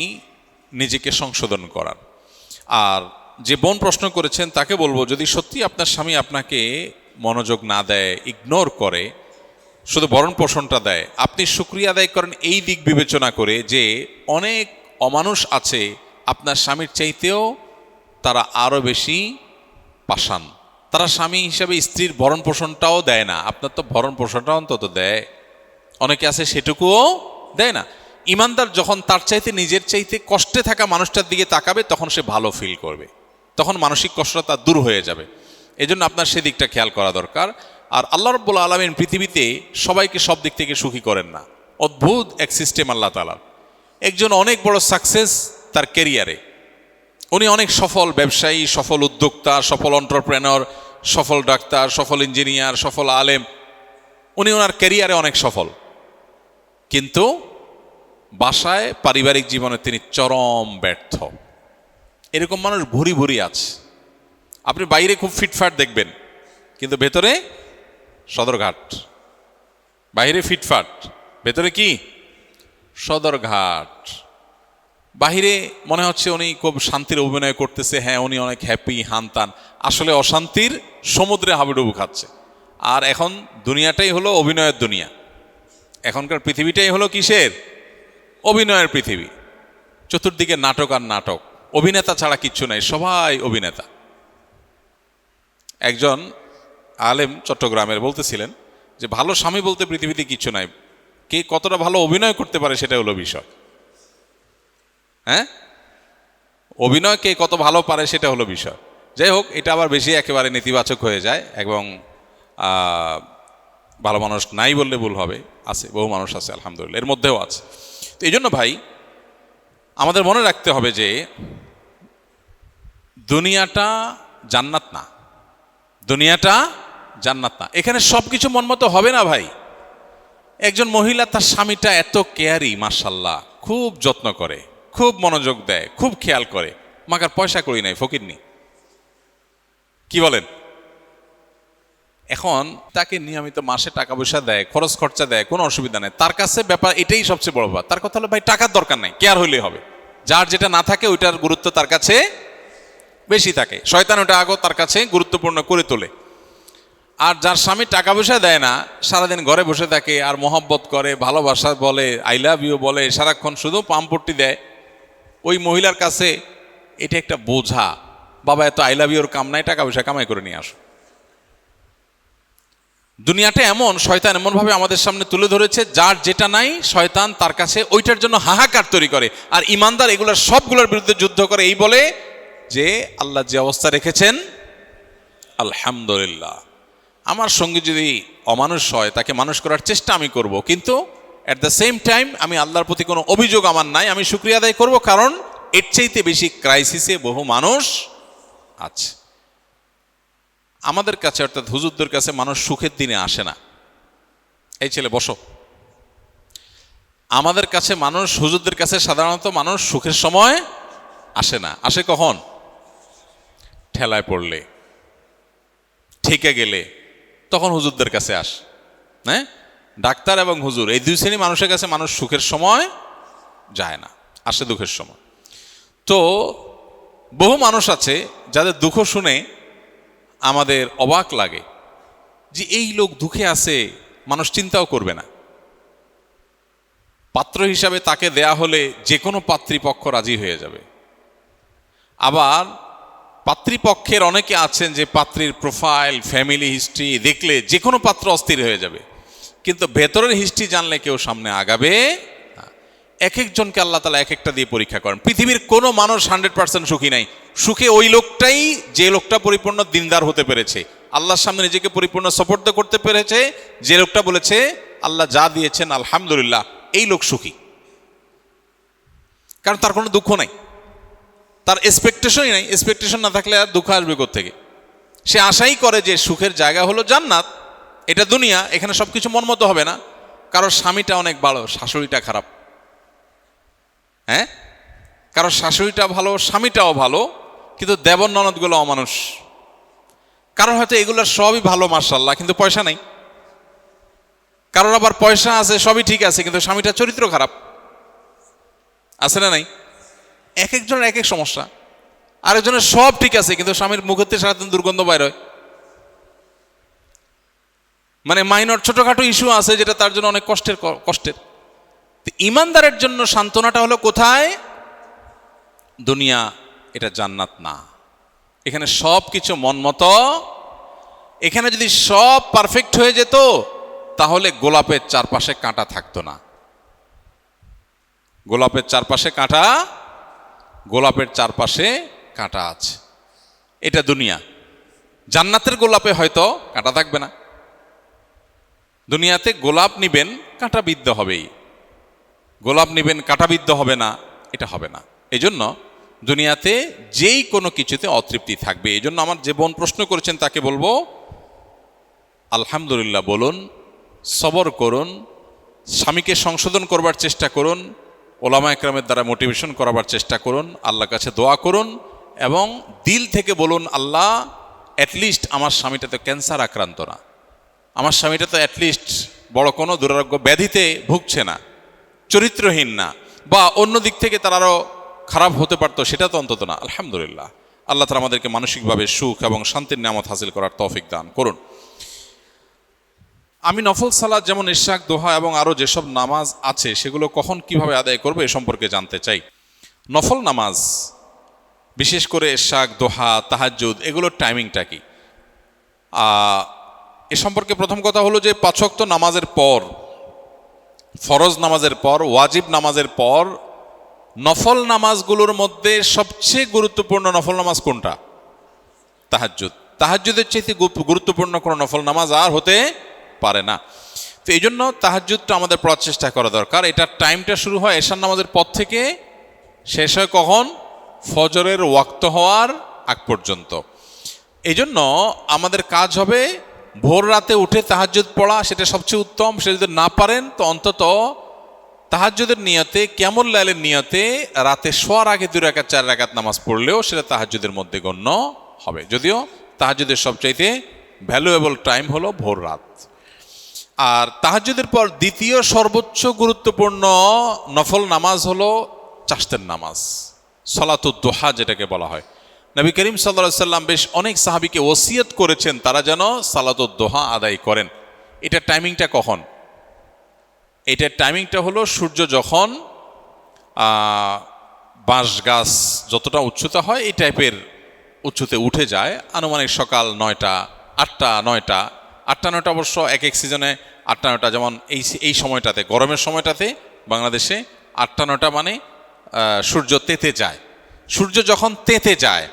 নিজেকে সংশোধন করার। আর যে বোন প্রশ্ন করেছেন তাকে বলবো, যদি সত্যি আপনার স্বামী আপনাকে মনোযোগ না দেয়, ইগনোর করে, শুধু ভরণ পোষণটা দেয়, আপনি শুকরিয়া আদায় করেন এই দিক বিবেচনা করে যে অনেক অমানুষ আছে আপনার স্বামীর চাইতেও তারা আরও বেশি পাষাণ, তারা স্বামী হিসাবে স্ত্রীর ভরণ পোষণটাও দেয় না, আপনার তো ভরণ পোষণটা অন্তত দেয়। অনেকে আছে সেটুকুও দেয় না। ইমানদার যখন তার চাইতে, নিজের চাইতে কষ্টে থাকা মানুষটার দিকে তাকাবে, তখন সে ভালো ফিল করবে, তখন মানসিক কষ্টটা তার দূর হয়ে যাবে। এজন্য আপনার সেদিকটা খেয়াল করা দরকার। আর আল্লাহ রাব্বুল আলামিন পৃথিবীতে সবাইকে সব দিক থেকে সুখী করেন না, অদ্ভুত এক সিস্টেম আল্লাহ তাআলার। একজন অনেক বড় সাকসেস তার ক্যারিয়ারে, উনি অনেক সফল ব্যবসায়ী, সফল উদ্যোক্তা, সফল এন্টারপ্রেনর, সফল ডাক্তার, সফল ইঞ্জিনিয়ার, সফল আলেম, উনি ওনার ক্যারিয়ারে অনেক সফল, কিন্তু বাসায়, পারিবারিক জীবনে তিনি চরম ব্যর্থ। এরকম মানুষ ভুরি ভুরি আছে। আপনি বাইরে খুব ফিটফাট দেখবেন, কিন্তু ভেতরে সদরঘাট। বাইরে ফিটফাট, ভেতরে কি সদরঘাট। বাহিরে মনে হচ্ছে উনি খুব শান্তির অভিনয় করতেছে, হ্যাঁ উনি অনেক হ্যাপি, হানতান, আসলে অশান্তির সমুদ্রে হাবুডুবু খাচ্ছে। আর এখন দুনিয়াটাই হলো অভিনয়ের দুনিয়া, এখনকার পৃথিবীটাই হলো কিসের? অভিনয়ের পৃথিবী। চতুর্দিকে নাটক আর নাটক, অভিনেতা ছাড়া কিচ্ছু নাই, সবাই অভিনেতা। একজন আলেম চট্টগ্রামের বলতেছিলেন যে ভালো স্বামী বলতে পৃথিবীতে কিচ্ছু নাই, কে কতটা ভালো অভিনয় করতে পারে সেটা হলো বিষয়। হ্যাঁ, অভিনয় কে কত ভালো পারে সেটা হলো বিষয়। যাই হোক, এটা আবার বেশি একেবারে নেতিবাচক হয়ে যায়, এবং ভালো মানুষ নাই বললে ভুল হবে, আছে, বহু মানুষ আছে আলহামদুলিল্লাহ, এর মধ্যেও আছে। তো এই জন্য ভাই আমাদের মনে রাখতে হবে যে দুনিয়াটা জান্নাত না, দুনিয়াটা জান্নাত না। এখানে সব কিছু মনমতো হবে না ভাই। একজন মহিলা তার স্বামীটা এত কেয়ারি, মাশাল্লাহ, খুব যত্ন করে, খুব মনোযোগ দেয়, খুব খেয়াল করে, মাকার পয়সা করি নাই, ফকিরনি, কি বলেন? এখন তাকে নিয়মিত মাসে টাকা পয়সা দেয়, খরচ খরচা দেয়, কোনো অসুবিধা নেই। তার কাছে ব্যাপার এটাই সবচেয়ে বড় ব্যাপার। তার কথা হলো ভাই টাকার দরকার নাই, কেয়ার হইলেই হবে। যার যেটা না থাকে ওইটার গুরুত্ব তার কাছে বেশি থাকে, শয়তান ওটা আগো তার কাছে গুরুত্বপূর্ণ করে তোলে। আর যার স্বামী টাকা পয়সা দেয় না, সারাদিন ঘরে বসে থাকে আর মহব্বত করে, ভালোবাসা বলে, আই লাভ ইউ বলে, সারাক্ষণ শুধু পাম্পট্টি দেয়, ওই মহিলার কাছে এটা একটা বোঝা। বাবা এত আই লাভ ইউর কাম নাই, টাকা পয়সা কামাই করে নিয়ে আসো। দুনিয়াটা এমন, শয়তান এমনভাবে আমাদের সামনে তুলে ধরেছে, যার যেটা নাই শয়তান তার কাছে ওইটার জন্য হাহাকার তৈরি করে। আর ইমানদার এগুলোর সবগুলোর বিরুদ্ধে যুদ্ধ করে, এই বলে যে আল্লাহ যে অবস্থা রেখেছেন আলহামদুলিল্লাহ। আমার সঙ্গে যদি অমানুষ হয় তাকে মানুষ করার চেষ্টা আমি করব, কিন্তু অ্যাট দ্য সেম টাইম আমি আল্লাহর প্রতি কোনো অভিযোগ আমার নাই, আমি শুকরিয়া আদায় করব, কারণ এর চাইতে বেশি ক্রাইসিসে বহু মানুষ আছে আমাদের কাছে, অর্থাৎ হুজুরদের কাছে মানুষ সুখের দিনে আসে না। এই ছেলে বসো। আমাদের কাছে মানুষ, হুজুরদের কাছে সাধারণত মানুষ সুখের সময় আসে না। আসে কখন? ঠেলায় পড়লে, ঠেকে গেলে, তখন হুজুরদের কাছে আস। হ্যাঁ, ডাক্তার এবং হুজুর এই দুই শ্রেণী মানুষের কাছে মানুষ সুখের সময় যায় না, আসে দুঃখের সময়। তো বহু মানুষ আছে যাদের দুঃখ শুনে আমাদের অবাক লাগে যে এই লোক দুঃখে আছে, মানুষ চিন্তাও করবে না। পাত্র হিসাবে তাকে দেয়া হলে যে কোনো পাত্রীপক্ষ রাজি হয়ে যাবে। আবার পাত্রীপক্ষের অনেকে আছেন যে পাত্রীর প্রোফাইল, ফ্যামিলি হিস্ট্রি দেখলে যে কোনো পাত্র অস্থির হয়ে যাবে, কিন্তু ভেতরের হিস্ট্রি জানলে কেউ সামনে আগাবে না। এক একজনকে আল্লাহ তাআলা এক একটা দিয়ে পরীক্ষা করেন। পৃথিবীর কোনো মানুষ 100% সুখী নাই। সুখে ওই লোকটাই যে লোকটা পরিপূর্ণ দিনদার হতে পেরেছে, আল্লাহর সামনে নিজেকে পরিপূর্ণ সুপর্দ করতে পেরেছে, যে লোকটা বলেছে আল্লাহ যা দিয়েছেন আলহামদুলিল্লাহ, এই লোক সুখী। কারণ তার কোনো দুঃখ নাই, তার এক্সপেকটেশনই নাই। এক্সপেকটেশন না থাকলে আর দুঃখ আসবে কোত্থেকে? সে আশাই করে যে সুখের জায়গা হলো জান্নাত, এটা দুনিয়া, এখানে সব কিছু মন মতো হবে না। কারোর স্বামীটা অনেক ভালো, শাশুড়িটা খারাপ। হ্যাঁ, কারোর শাশুড়িটা ভালো, স্বামীটাও ভালো, কিন্তু দেবর ননদগুলো অমানুষ। কারোর হয়তো এগুলোর সবই ভালো মাশাআল্লাহ, কিন্তু পয়সা নাই। কারোর আবার পয়সা আছে, সবই ঠিক আছে, কিন্তু স্বামীটার চরিত্র খারাপ। আছে না নাই? এক একজনের এক এক সমস্যা। আরেকজনের সব ঠিক আছে, কিন্তু স্বামীর মুখেতে সারাদিন দুর্গন্ধ বাইর হয়। মানে মাইনর ছোটখাটো ইস্যু আছে যেটা তার জন্য অনেক কষ্টের। ইমানদারের জন্য সান্ত্বনাটা হলো কোথায়? দুনিয়া এটা জান্নাত না। এখানে সব কিছু মন মতো। এখানে যদি সব পারফেক্ট হয়ে যেত তাহলে গোলাপের চারপাশে কাঁটা থাকতো না। গোলাপের চারপাশে কাঁটা, গোলাপের চারপাশে কাঁটা আছে, এটা দুনিয়া। জান্নাতের গোলাপে হয়তো কাঁটা থাকবে না। দুনিয়াতে গোলাপ নিবেন, কাঁটাবিদ্ধ হবেই। গোলাপ নিবেন, কাঁটাবিদ্ধ হবে না, এটা হবে না। এই জন্য দুনিয়াতে যেই কোনো কিছুতে অতৃপ্তি থাকবে। এই জন্য আমার যে বোন প্রশ্ন করেছেন তাকে বলবো আলহামদুলিল্লাহ বলুন, সবর করুন, স্বামীকে সংশোধন করবার চেষ্টা করুন, ওলামা একরামের দ্বারা মোটিভেশন করাবার চেষ্টা করুন, আল্লাহর কাছে দোয়া করুন এবং দিল থেকে বলুন, আল্লাহ অ্যাটলিস্ট আমার স্বামীটা তো ক্যান্সার আক্রান্ত না, আমার স্বামীটা তো অ্যাটলিস্ট বড় কোনো দুরারোগ্য ব্যাধিতে ভুগছে না, চরিত্রহীন না, বা অন্য দিক থেকে তার আরও খারাপ হতে পারতো সেটা তো অন্তত না। আলহামদুলিল্লাহ, আল্লাহ তাআলা আমাদেরকে মানসিকভাবে সুখ এবং শান্তির নিয়ামত হাসিল করার তৌফিক দান করুন। আমি নফল সালাত যেমন ইশরাক, দোহা এবং আরও যেসব নামাজ আছে সেগুলো কখন কিভাবে আদায় করবো এ সম্পর্কে জানতে চাই। নফল নামাজ, বিশেষ করে ইশরাক, দোহা, তাহাজ্জুদ, এগুলোর টাইমিংটা কি? এ সম্পর্কে প্রথম কথা হলো যে 5 ওয়াক্ত নামাজের পর, ফরজ নামাজের পর, ওয়াজিব নামাজের পর নফল নামাজগুলোর মধ্যে সবচেয়ে গুরুত্বপূর্ণ নফল নামাজ কোনটা? তাহাজ্জুদ। তাহাজ্জুদের চাইতে গুরুত্বপূর্ণ কোনো নফল নামাজ আর হতে পারে না। তো এই জন্য তাহাজ্জুদটা আমাদের পড়ার চেষ্টা করা দরকার। এটার টাইমটা শুরু হয় এশার নামাজের পর থেকে, শেষ হয় কখন? ফজরের ওয়াক্ত হওয়ার আগ পর্যন্ত। এই জন্য আমাদের কাজ হবে ভোর রাতে উঠে তাহাজ্জুদ পড়া, সেটা সবচেয়ে উত্তম। সেটা যদি না পারেন তো অন্তত তাহাজ্জুদের নিয়তে, কিয়ামুল লাইলের নিয়তে রাতে শোয়ার আগে 2 রাকাত 4 রাকাত নামাজ পড়লেও সেটা তাহাজ্জুদের মধ্যে গণ্য হবে। যদিও তাহাজ্জুদের সবচাইতে ভ্যালুয়েবল টাইম হলো ভোর রাত। আর তাহাজ্জুদের পর দ্বিতীয় সর্বোচ্চ গুরুত্বপূর্ণ নফল নামাজ হলো চাশতের নামাজ, সলাতুদ দুহা যেটাকে বলা হয়। নবী করিম সাল্লাল্লাহু আলাইহি সাল্লাম বেশ অনেক সাহাবীকে ওসিয়ত করেছেন তারা যেন সালাতুদ দুহা আদায় করেন। এটার টাইমিংটা কখন? এটার টাইমিংটা হলো সূর্য যখন বাঁশ গাছ যতটা উচ্চতা হয় এই টাইপের উচ্চতে উঠে যায়, আনুমানিক সকাল 9টা, 8টা, 9টা। 8টা 9টা অবশ্য এক এক সিজনে 8টা 9টা, যেমন এই সময়টাতে, গরমের সময়টাতে বাংলাদেশে 8টা 9টা মানে সূর্য তেতে যায়। সূর্য যখন তেতে যায়,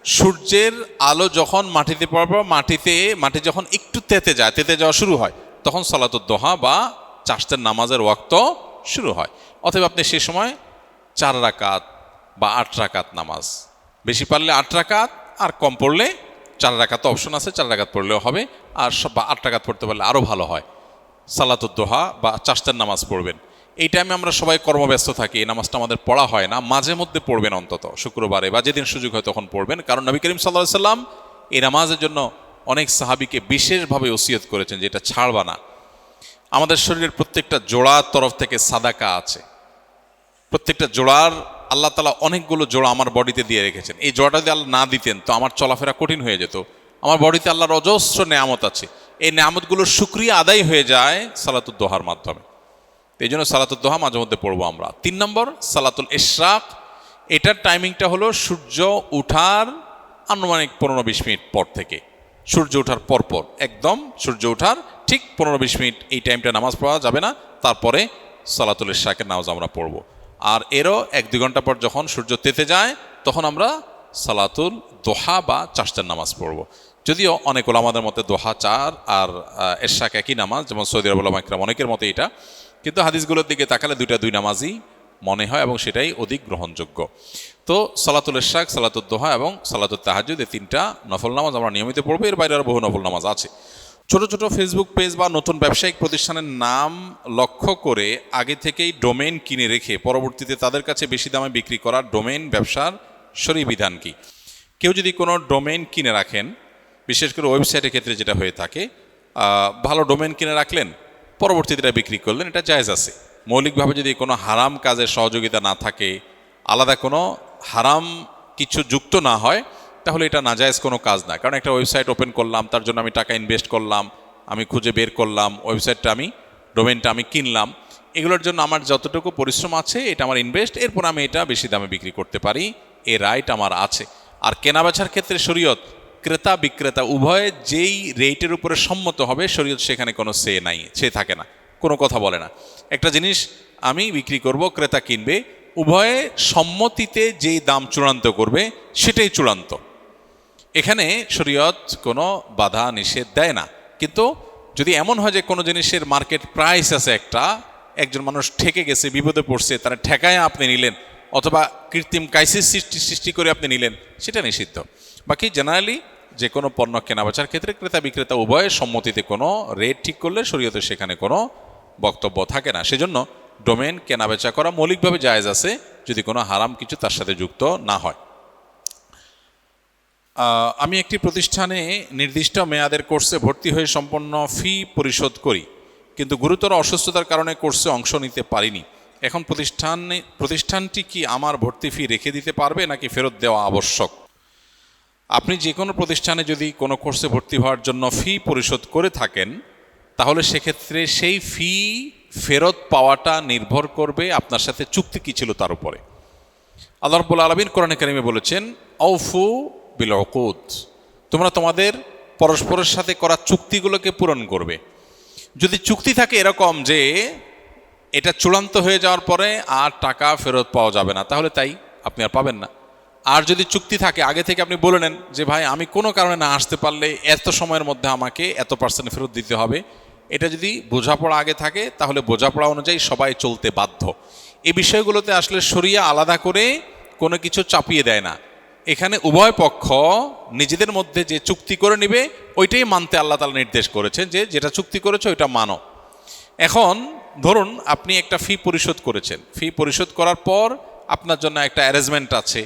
সূর্যের আলো যখন মাটিতে পড়ার পর মাটি যখন একটু তেতে যায়, তেতে যাওয়া শুরু হয়, তখন সালাতুদ দুহা বা চাশতের নামাজের ওয়াক্ত শুরু হয়। অতএব আপনি সে সময় 4 রাকাত বা 8 রাকাত নামাজ, বেশি পারলে 8 রাকাত, আর কম পড়লে 4 রাকাত অপশন আছে, 4 রাকাত পড়লেও হবে। আর বা 8 রাকাত পড়তে পারলে আরও ভালো হয়। সালাতুদ দুহা বা চাশতের নামাজ পড়বেন। এই টাইমে আমরা সবাই কর্মব্যস্ত থাকি, এই নামাজটা আমাদের পড়া হয় না। মাঝে মধ্যে পড়বেন, অন্তত শুক্রবারে বা যেদিন সুযোগ হয় তখন পড়বেন। কারণ নবী করিম সাল্লাল্লাহু আলাইহি সাল্লাম এই নামাজের জন্য অনেক সাহাবীকে বিশেষভাবে ওসিয়ত করেছেন যে এটা ছাড়বা না। আমাদের শরীরের প্রত্যেকটা জোড়ার তরফ থেকে সাদাকা আছে। প্রত্যেকটা জোড়ার আল্লাহ তাআলা অনেকগুলো জোড়া আমার বডিতে দিয়ে রেখেছেন। এই জোড়াটা যদি আল্লাহ না দিতেন তো আমার চলাফেরা কঠিন হয়ে যেত। আমার বডিতে আল্লাহর অজস্র নেয়ামত আছে, এই নেয়ামতগুলোর শুকরিয়া আদায় হয়ে যায় সালাতুদ দুহার মাধ্যমে। এই জন্য সালাতুদ দুহা মাঝে মধ্যে পড়বো আমরা। 3 নম্বর সালাতুল ইশরাক। এটার টাইমিংটা হলো সূর্য উঠার আনুমানিক 15-20 মিনিট পর থেকে, সূর্য ওঠার পরপর, একদম সূর্য ওঠার ঠিক 15-20 মিনিট এই টাইমটা নামাজ পড়া যাবে না। তারপরে সালাতুল ইশরাকের নামাজ আমরা পড়ব। আর এরও 1-2 ঘন্টা পর যখন সূর্য তেতে যায় তখন আমরা সালাতুল দোহা বা চাশতের নামাজ পড়ব। যদিও অনেক ওলামাদের মতে দোহা 4 আর ইশরাক একই নামাজ, যেমন সৌদি আরব ওলামা ইকরাম অনেকের মতে এটা, কিন্তু হাদিসগুলোর দিকে তাকালে 2 নামাজই মনে হয় এবং সেটাই অধিক গ্রহণযোগ্য। তো সালাতুল ইশরাক, সালাতুদ দোহা এবং সালাতুত তাহাজ্জুদ, এই 3টা নফল নামাজ আমরা নিয়মিত পড়বো। এর বাইরে আরও বহু নফল নামাজ আছে। ছোট ছোট ফেসবুক পেজ বা নতুন ব্যবসায়িক প্রতিষ্ঠানের নাম লক্ষ্য করে আগে থেকেই ডোমেইন কিনে রেখে পরবর্তীতে তাদের কাছে বেশি দামে বিক্রি করা ডোমেইন ব্যবসার শরঈ বিধান কি? কেউ যদি কোনো ডোমেইন কিনে রাখেন, বিশেষ করে ওয়েবসাইটের ক্ষেত্রে যেটা হয়ে থাকে, ভালো ডোমেইন কিনে রাখলেন, পরবর্তীতে এটা বিক্রি করলেন, এটা জায়েজ আছে। মৌলিকভাবে যদি কোনো হারাম কাজের সহযোগিতা না থাকে, আলাদা কোনো হারাম কিছু যুক্ত না হয়, তাহলে এটা নাজায়েজ কোনো কাজ না। কারণ একটা ওয়েবসাইট ওপেন করলাম, তার জন্য আমি টাকা ইনভেস্ট করলাম, আমি খুঁজে বের করলাম, ওয়েবসাইটটা আমি, ডোমেইনটা আমি কিনলাম, এগুলোর জন্য আমার যতটুকু পরিশ্রম আছে এটা আমার ইনভেস্ট, এরপর আমি এটা বেশি দামে বিক্রি করতে পারি, এ রাইট আমার আছে। আর কেনাবেচার ক্ষেত্রে শরীয়ত ক্রেতা বিক্রেতা উভয়ে যেই রেটের উপরে সম্মত হবে, শরীয়ত সেখানে কোনো সে থাকে না, কোনো কথা বলে না। একটা জিনিস আমি বিক্রি করব, ক্রেতা কিনবে, উভয়ে সম্মতিতে যেই দাম চূড়ান্ত করবে সেটাই চূড়ান্ত। এখানে শরীয়ত কোনো বাধা নিষেধ দেয় না। কিন্তু যদি এমন হয় যে কোনো জিনিসের মার্কেট প্রাইস আছে একটা, একজন মানুষ ঠেকে গেছে, বিপদে পড়ছে, তারা ঠেকায় আপনি নিলেন, অথবা কৃত্রিম ক্রাইসিস সৃষ্টি করে আপনি নিলেন, সেটা নিষিদ্ধ। বাকি জেনারেলি যে কোনো পণ্য কেনাবেচার ক্ষেত্রে ক্রেতা বিক্রেতা উভয়ের সম্মতিতে কোনো রেট ঠিক করলে শরীয়তে সেখানে কোনো বক্তব্য থাকে না। সেজন্য ডোমেইন কেনাবেচা করা মৌলিকভাবে জায়েজ আছে, যদি কোনো হারাম কিছু তার সাথে যুক্ত না হয়। আমি একটি প্রতিষ্ঠানে নির্দিষ্ট মেয়াদের কোর্সে ভর্তি হয়ে সম্পূর্ণ ফি পরিশোধ করি, কিন্তু গুরুতর অসুস্থতার কারণে কোর্সে অংশ নিতে পারিনি। এখন প্রতিষ্ঠানটি কি আমার ভর্তি ফি রেখে দিতে পারবে নাকি ফেরত দেওয়া আবশ্যক? আপনি যে কোনো প্রতিষ্ঠানে যদি কোনো কোর্সে ভর্তি হওয়ার জন্য ফি পরিশোধ করে থাকেন, তাহলে সেক্ষেত্রে সেই ফি ফেরত পাওয়াটা নির্ভর করবে আপনার সাথে চুক্তি কী ছিল তার উপরে। আল্লাহ রাব্বুল আলামিন কোরআনে কারিমে বলেছেন, আউফু বিল উকুদ, তোমরা তোমাদের পরস্পরের সাথে করা চুক্তিগুলোকে পূরণ করবে। যদি চুক্তি থাকে এরকম যে এটা চূড়ান্ত হয়ে যাওয়ার পরে আর টাকা ফেরত পাওয়া যাবে না, তাহলে তাই আপনি আর পাবেন না। আর যদি চুক্তি থাকে আগে থেকে আপনি বলে নেন যে ভাই আমি কোনো কারণে না আসতে পারলে এত সময়ের মধ্যে আমাকে এত % ফেরত দিতে হবে, এটা যদি বোঝাপড়া আগে থাকে তাহলে বোঝাপড়া অনুযায়ী সবাই চলতে বাধ্য। এই বিষয়গুলোতে আসলে শরিয়া আলাদা করে কোনো কিছু চাপিয়ে দেয় না। এখানে উভয় পক্ষ নিজেদের মধ্যে যে চুক্তি করে নেবে ওইটাই মানতে আল্লাহ তাআলা নির্দেশ করেছেন, যে যেটা চুক্তি করেছে ওইটা মানো। এখন ধরুন আপনি একটা ফি পরিশোধ করেছেন, ফি পরিশোধ করার পর আপনার জন্য একটা অ্যারেঞ্জমেন্ট আছে,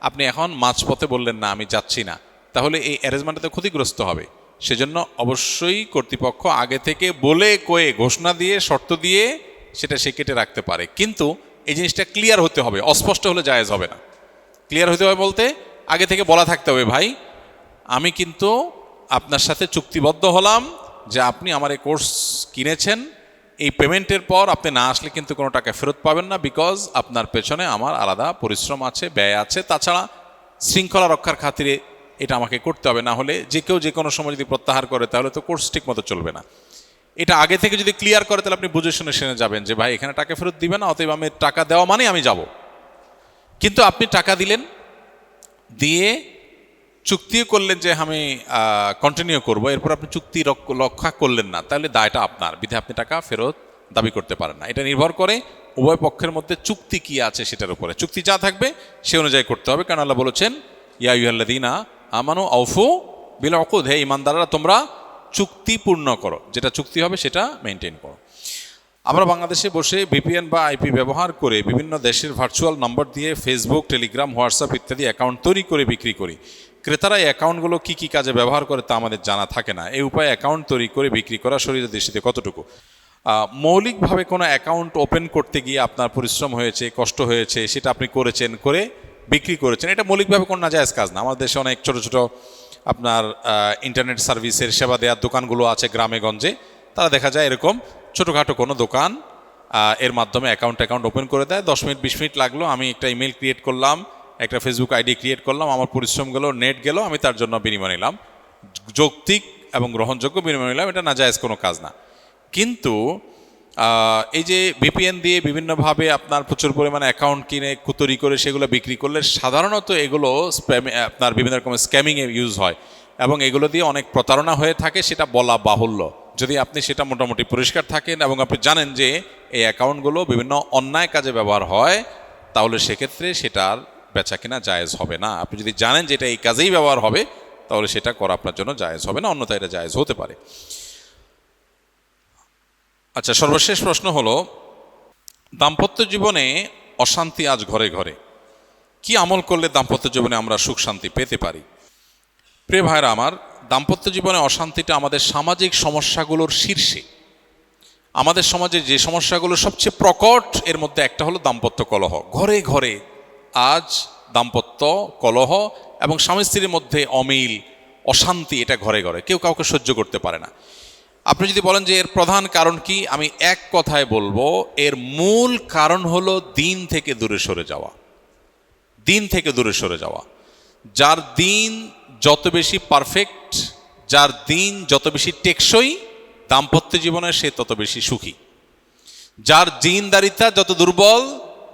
আপনি এখন মাঝপথে বললেন না আমি যাচ্ছি না, তাহলে এই অ্যারেঞ্জমেন্টটাতে ক্ষতিগ্রস্ত হবে। সেজন্য অবশ্যই কর্তৃপক্ষ আগে থেকে বলে কয়ে ঘোষণা দিয়ে শর্ত দিয়ে সেটা সে কেটে রাখতে পারে, কিন্তু এই জিনিসটা ক্লিয়ার হতে হবে, অস্পষ্ট হলে জায়েজ হবে না। ক্লিয়ার হতে হবে বলতে আগে থেকে বলা থাকতে হবে, ভাই আমি কিন্তু আপনার সাথে চুক্তিবদ্ধ হলাম যে আপনি আমার এই কোর্স কিনেছেন, এই পেমেন্টের পর আপনি না আসলে কিন্তু কোনো টাকা ফেরত পাবেন না, বিকজ আপনার পেছনে আমার আলাদা পরিশ্রম আছে, ব্যয় আছে, তাছাড়া শৃঙ্খলা রক্ষার খাতিরে এটা আমাকে করতে হবে, না হলে যে কেউ যে কোনো সময় যদি প্রত্যাহার করে তাহলে তো কোর্স ঠিক মতো চলবে না। এটা আগে থেকে যদি ক্লিয়ার করে তাহলে আপনি বুঝে শুনে যাবেন যে ভাই এখানে টাকা ফেরত দিবে না, অতএব আমি টাকা দেওয়া মানে আমি যাব। কিন্তু আপনি টাকা দিলেন, দিয়ে চুক্তিও করলেন যে আমি কন্টিনিউ করব, এরপর আপনি চুক্তি রক্ষা করলেন না, তাহলে দায়টা আপনার, বিধে আপনি টাকা ফেরত দাবি করতে পারেন না। এটা নির্ভর করে উভয় পক্ষের মধ্যে চুক্তি কি আছে সেটার উপরে। চুক্তি যা থাকবে সে অনুযায়ী করতে হবে, কারণ আল্লাহ বলেছেন ইয়া আইয়ুহাল্লাযীনা আমানু আউফু বিল উকুদ, হে ঈমানদাররা তোমরা চুক্তি পূর্ণ করো, যেটা চুক্তি হবে সেটা মেনটেন করো। আমরা বাংলাদেশে বসে ভিপিএন বা আইপি ব্যবহার করে বিভিন্ন দেশের ভার্চুয়াল নম্বর দিয়ে ফেসবুক, টেলিগ্রাম, হোয়াটসঅ্যাপ ইত্যাদি অ্যাকাউন্ট তৈরি করে বিক্রি করি। ক্রেতারা এই অ্যাকাউন্টগুলো কী কী কাজে ব্যবহার করে তা আমাদের জানা থাকে না। এই উপায়ে অ্যাকাউন্ট তৈরি করে বিক্রি করা শরীরের দৃষ্টিতে কতটুকু? মৌলিকভাবে কোনো অ্যাকাউন্ট ওপেন করতে গিয়ে আপনার পরিশ্রম হয়েছে, কষ্ট হয়েছে, সেটা আপনি করেছেন, করে বিক্রি করেছেন, এটা মৌলিকভাবে কোনো নাজায়েজ কাজ না। আমাদের দেশে অনেক ছোটো ছোটো আপনার ইন্টারনেট সার্ভিসের সেবা দেওয়ার দোকানগুলো আছে গ্রামে গঞ্জে, তারা দেখা যায় এরকম ছোটোখাটো কোনো দোকান এর মাধ্যমে অ্যাকাউন্ট ওপেন করে দেয়। 10 মিনিট 20 মিনিট লাগলো, আমি একটা ইমেল ক্রিয়েট করলাম, একটা ফেসবুক আইডি ক্রিয়েট করলাম, আমার পরিশ্রম গেল, নেট গেল, আমি তার জন্য বিনিময় নিলাম, যৌক্তিক এবং গ্রহণযোগ্য বিনিময় নিলাম, এটা নাজায়েজ কোনো কাজ না। কিন্তু এই যে ভিপিএন দিয়ে বিভিন্নভাবে আপনার প্রচুর পরিমাণে অ্যাকাউন্ট কিনে তৈরি করে সেগুলো বিক্রি করলে সাধারণত এগুলো আপনার বিভিন্ন রকমের স্ক্যামিংয়ে ইউজ হয় এবং এগুলো দিয়ে অনেক প্রতারণা হয়ে থাকে, সেটা বলা বাহুল্য। যদি আপনি সেটা মোটামুটি পরিষ্কার থাকেন এবং আপনি জানেন যে এই অ্যাকাউন্টগুলো বিভিন্ন অন্যায় কাজে ব্যবহার হয়, তাহলে সেক্ষেত্রে সেটার বেচা কিনা জায়েজ হবে না। আপনি যদি জানেন যে এটা এই কাজেই ব্যবহার হবে, তাহলে সেটা করা আপনার জন্য জায়েজ হবে না, অন্যথায় এটা জায়েজ হতে পারে। আচ্ছা, সর্বশেষ প্রশ্ন হলো, দাম্পত্য জীবনে অশান্তি আজ ঘরে ঘরে, কি আমল করলে দাম্পত্য জীবনে আমরা সুখ শান্তি পেতে পারি? প্রিয় ভাইরা আমার, দাম্পত্য জীবনে অশান্তিটা আমাদের সামাজিক সমস্যাগুলোর শীর্ষে। আমাদের সমাজে যে সমস্যাগুলো সবচেয়ে প্রকট, এর মধ্যে একটা হলো দাম্পত্য কলহ। ঘরে ঘরে আজ দাম্পত্য কলহ এবং স্বামী স্ত্রীর মধ্যে অমিল, অশান্তি, এটা ঘরে ঘরে, কেউ কাউকে সহ্য করতে পারে না। আপনি যদি বলেন যে এর প্রধান কারণ কি, আমি এক কথায় বলবো, এর মূল কারণ হলো দিন থেকে দূরে সরে যাওয়া। দিন থেকে দূরে সরে যাওয়া। যার দিন যত বেশি পারফেক্ট, যার দিন যত বেশি টেকসই দাম্পত্য জীবনে, সে তত বেশি সুখী। যার দিনদারিতা যত দুর্বল,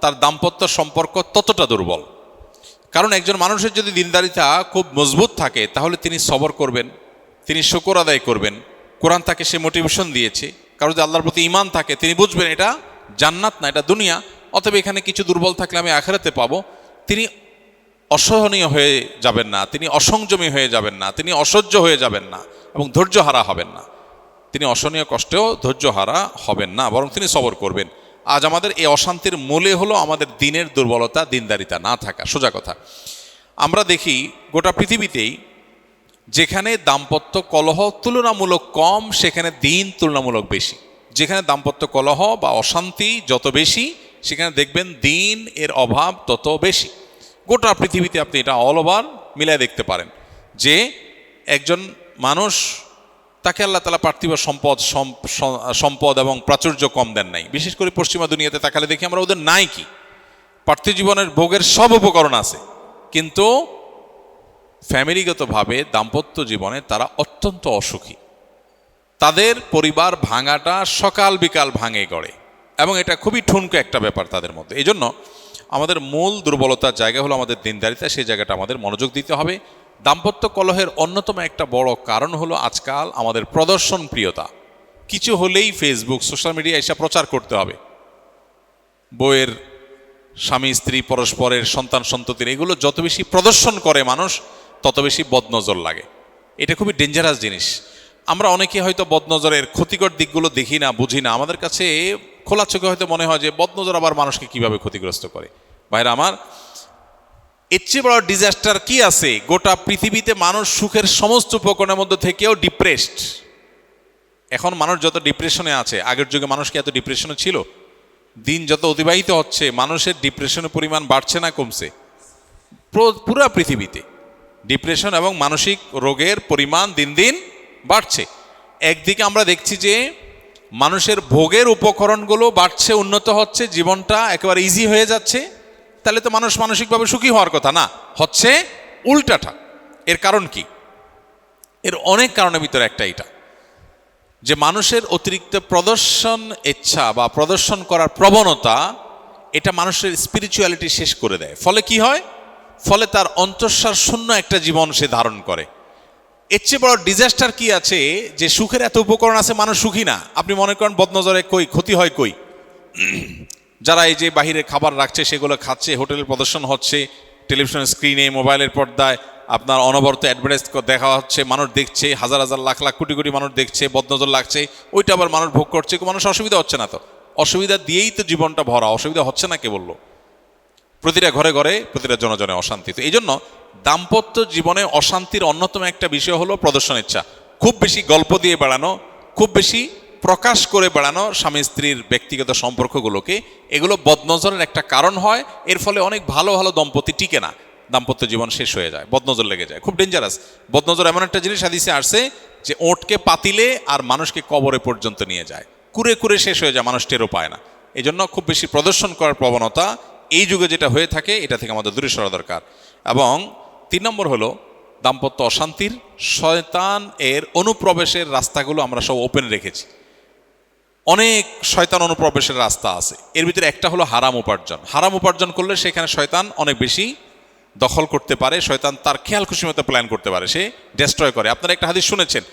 তার দাম্পত্য সম্পর্ক ততটা দুর্বল। কারণ একজন মানুষের যদি দিনদারিতা খুব মজবুত থাকে, তাহলে তিনি সবর করবেন, তিনি শুকর আদায় করবেন, কোরআন তাকে সে মোটিভেশন দিয়েছে। কারণ যদি আল্লাহর প্রতি ঈমান থাকে, তিনি বুঝবেন এটা জান্নাত না, এটা দুনিয়া, অতএব এখানে কিছু দুর্বল থাকলে আমি আখিরাতে পাবো। তিনি অসহনীয় হয়ে যাবেন না, তিনি অসংযমী হয়ে যাবেন না, তিনি অসহ্য হয়ে যাবেন না এবং ধৈর্যহারা হবেন না। তিনি অসহনীয় কষ্টেও ধৈর্যহারা হবেন না, বরং তিনি সবর করবেন। আজ আমাদের এই অশান্তির মূলে হলো আমাদের দিনের দুর্বলতা, দিনদারিতা না থাকা। সোজা কথা, আমরা দেখি গোটা পৃথিবীতেই যেখানে দাম্পত্য কলহ তুলনামূলক কম, সেখানে দিন তুলনামূলক বেশি। যেখানে দাম্পত্য কলহ বা অশান্তি যত বেশি, সেখানে দেখবেন দিন এর অভাব তত বেশি। গোটা পৃথিবীতে আপনি এটা অল ওভার মিলায় দেখতে পারেন যে একজন মানুষ, তাকে আল্লাহ তাআলা পার্থিব সম্পদ এবং প্রাচুর্য কম দেন নাই। বিশেষ করে পশ্চিমা দুনিয়াতে তাকালে দেখি আমরা ওদের নাই কি, পার্থিব জীবনের ভোগের সব উপকরণ আছে, কিন্তু ফ্যামিলিগতভাবে দাম্পত্য জীবনে তারা অত্যন্ত অসুখী। তাদের পরিবার ভাঙাটা সকাল বিকাল ভাঙে গড়ে এবং এটা খুবই ঠুনকো একটা ব্যাপার তাদের মধ্যে। এই জন্য আমাদের মূল দুর্বলতার জায়গা হলো আমাদের দিনদারিতা, সেই জায়গাটা আমাদের মনোযোগ দিতে হবে। দাম্পত্য কলহের অন্যতম একটা বড় কারণ হলো আজকাল আমাদের প্রদর্শন প্রিয়তা। কিছু হলেই ফেসবুক, সোশ্যাল মিডিয়া এসে প্রচার করতে হবে, বইয়ের স্বামী স্ত্রী পরস্পরের সন্তান সন্ততির, এগুলো যত বেশি প্রদর্শন করে মানুষ তত বেশি বদনজর লাগে। এটা খুবই ডেঞ্জারাস জিনিস। আমরা অনেকে হয়তো বদনজরের ক্ষতিকর দিকগুলো দেখি না, বুঝি না। আমাদের কাছে খোলা চোখে হয়তো মনে হয় যে বদনজর আবার মানুষকে কিভাবে ক্ষতিগ্রস্ত করে। ভাইরা আমার, এর চেয়ে বড় ডিজাস্টার কি আছে? গোটা পৃথিবীতে মানুষ সুখের সমস্ত উপকরণের মধ্যে থেকেও ডিপ্রেসড। এখন মানুষ যত ডিপ্রেশনে আছে, আগের যুগে মানুষ কি এত ডিপ্রেশনে ছিল? দিন যত অতিবাহিত হচ্ছে মানুষের ডিপ্রেশনের পরিমাণ বাড়ছে না কমছে? পুরা পৃথিবীতে ডিপ্রেশন এবং মানসিক রোগের পরিমাণ দিন দিন বাড়ছে। একদিকে আমরা দেখছি যে মানুষের ভোগের উপকরণগুলো বাড়ছে, উন্নত হচ্ছে, জীবনটা একেবারে ইজি হয়ে যাচ্ছে। তাহলে তো মানুষ মানসিকভাবে সুখী হওয়ার কথা না, হচ্ছে উল্টাটা। এর কারণ কি? এর অনেক কারণের ভিতরে একটা এটা, যে মানুষের অতিরিক্ত প্রদর্শন ইচ্ছা বা প্রদর্শন করার প্রবণতা, এটা মানুষের স্পিরিচুয়ালিটি শেষ করে দেয়। ফলে কি হয়? ফলে তার অন্তঃসার শূন্য একটা জীবন সে ধারণ করে। এর চেয়ে বড় ডিজাস্টার কি আছে? যে সুখের এত উপকরণ আছে, মানুষ সুখী না। আপনি মনে করেন বদনজরে কই ক্ষতি হয়? কই যারা এই যে বাহিরে খাবার রাখছে সেগুলো খাচ্ছে, হোটেলের প্রদর্শন হচ্ছে, টেলিভিশনের স্ক্রিনে, মোবাইলের পর্দায় আপনার অনবরত অ্যাডভার্টাইজ দেখা হচ্ছে, মানুষ দেখছে, হাজার হাজার লাখ লাখ কোটি কোটি মানুষ দেখছে, বদনজর লাগছে, ওইটা আবার মানুষ ভোগ করছে। মানুষ অসুবিধা হচ্ছে না তো? অসুবিধা দিয়েই তো জীবনটা ভরা, অসুবিধা হচ্ছে না কে বললো? প্রতিটা ঘরে ঘরে, প্রতিটা জনজনে অশান্তি। তো এই জন্য দাম্পত্য জীবনে অশান্তির অন্যতম একটা বিষয় হলো প্রদর্শন ইচ্ছা। খুব বেশি গল্প দিয়ে বেড়ানো, খুব বেশি প্রকাশ করে বেড়ানো স্বামী স্ত্রীর ব্যক্তিগত সম্পর্কগুলোকে, এগুলো বদনজরের একটা কারণ হয়। এর ফলে অনেক ভালো ভালো দম্পতি টিকে না, দাম্পত্য জীবন শেষ হয়ে যায়, বদনজর লেগে যায়। খুব ডেঞ্জারাস। বদনজর এমন একটা জিনিস হাদিসে আসছে যে ওঁটকে পাতিলে আর মানুষকে কবরে পর্যন্ত নিয়ে যায়, কুরে কুরে শেষ হয়ে যায়, মানুষ টেরও পায় না। এই জন্য খুব বেশি প্রদর্শন করার প্রবণতা এই যুগে যেটা হয়ে থাকে, এটা থেকে আমাদের দূরে সরা দরকার। এবং 3 নম্বর হলো দাম্পত্য অশান্তির শয়তান এর অনুপ্রবেশের রাস্তাগুলো আমরা সব ওপেন রেখেছি। অনেক শয়তান অনুপ্রবেশের রাস্তা আছে। এর ভিতরে একটা হলো হারাম উপার্জন। হারাম উপার্জন করলে সেখানে শয়তান অনেক বেশি দখল করতে পারে। শয়তান তার খেয়াল খুশি মতো প্ল্যান করতে পারে, সে ডেস্ট্রয় করে। আপনারা একটা হাদিস শুনেছেন,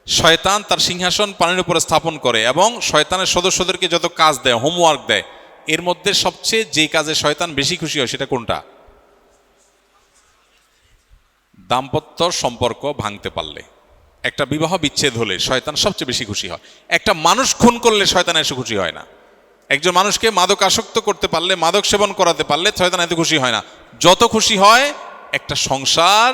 শয়তান তার সিংহাসন পানির উপরে স্থাপন করে এবং শয়তানের সদস্যদেরকে যত কাজ দেয়, হোমওয়ার্ক দেয়, এর মধ্যে সবচেয়ে যে কাজে শয়তান বেশি খুশি হয় সেটা কোনটা? দাম্পত্য সম্পর্ক ভাঙতে পারলে, একটা বিবাহ বিচ্ছেদ হলে শয়তান সবচেয়ে বেশি খুশি হয়। একটা মানুষ খুন করলে শয়তান এসে খুশি হয় না। একজন মানুষকে মাদক আসক্ত করতে পারলে, মাদক সেবন করাতে পারলে শয়তান এত খুশি হয় না। যত খুশি হয় একটা সংসার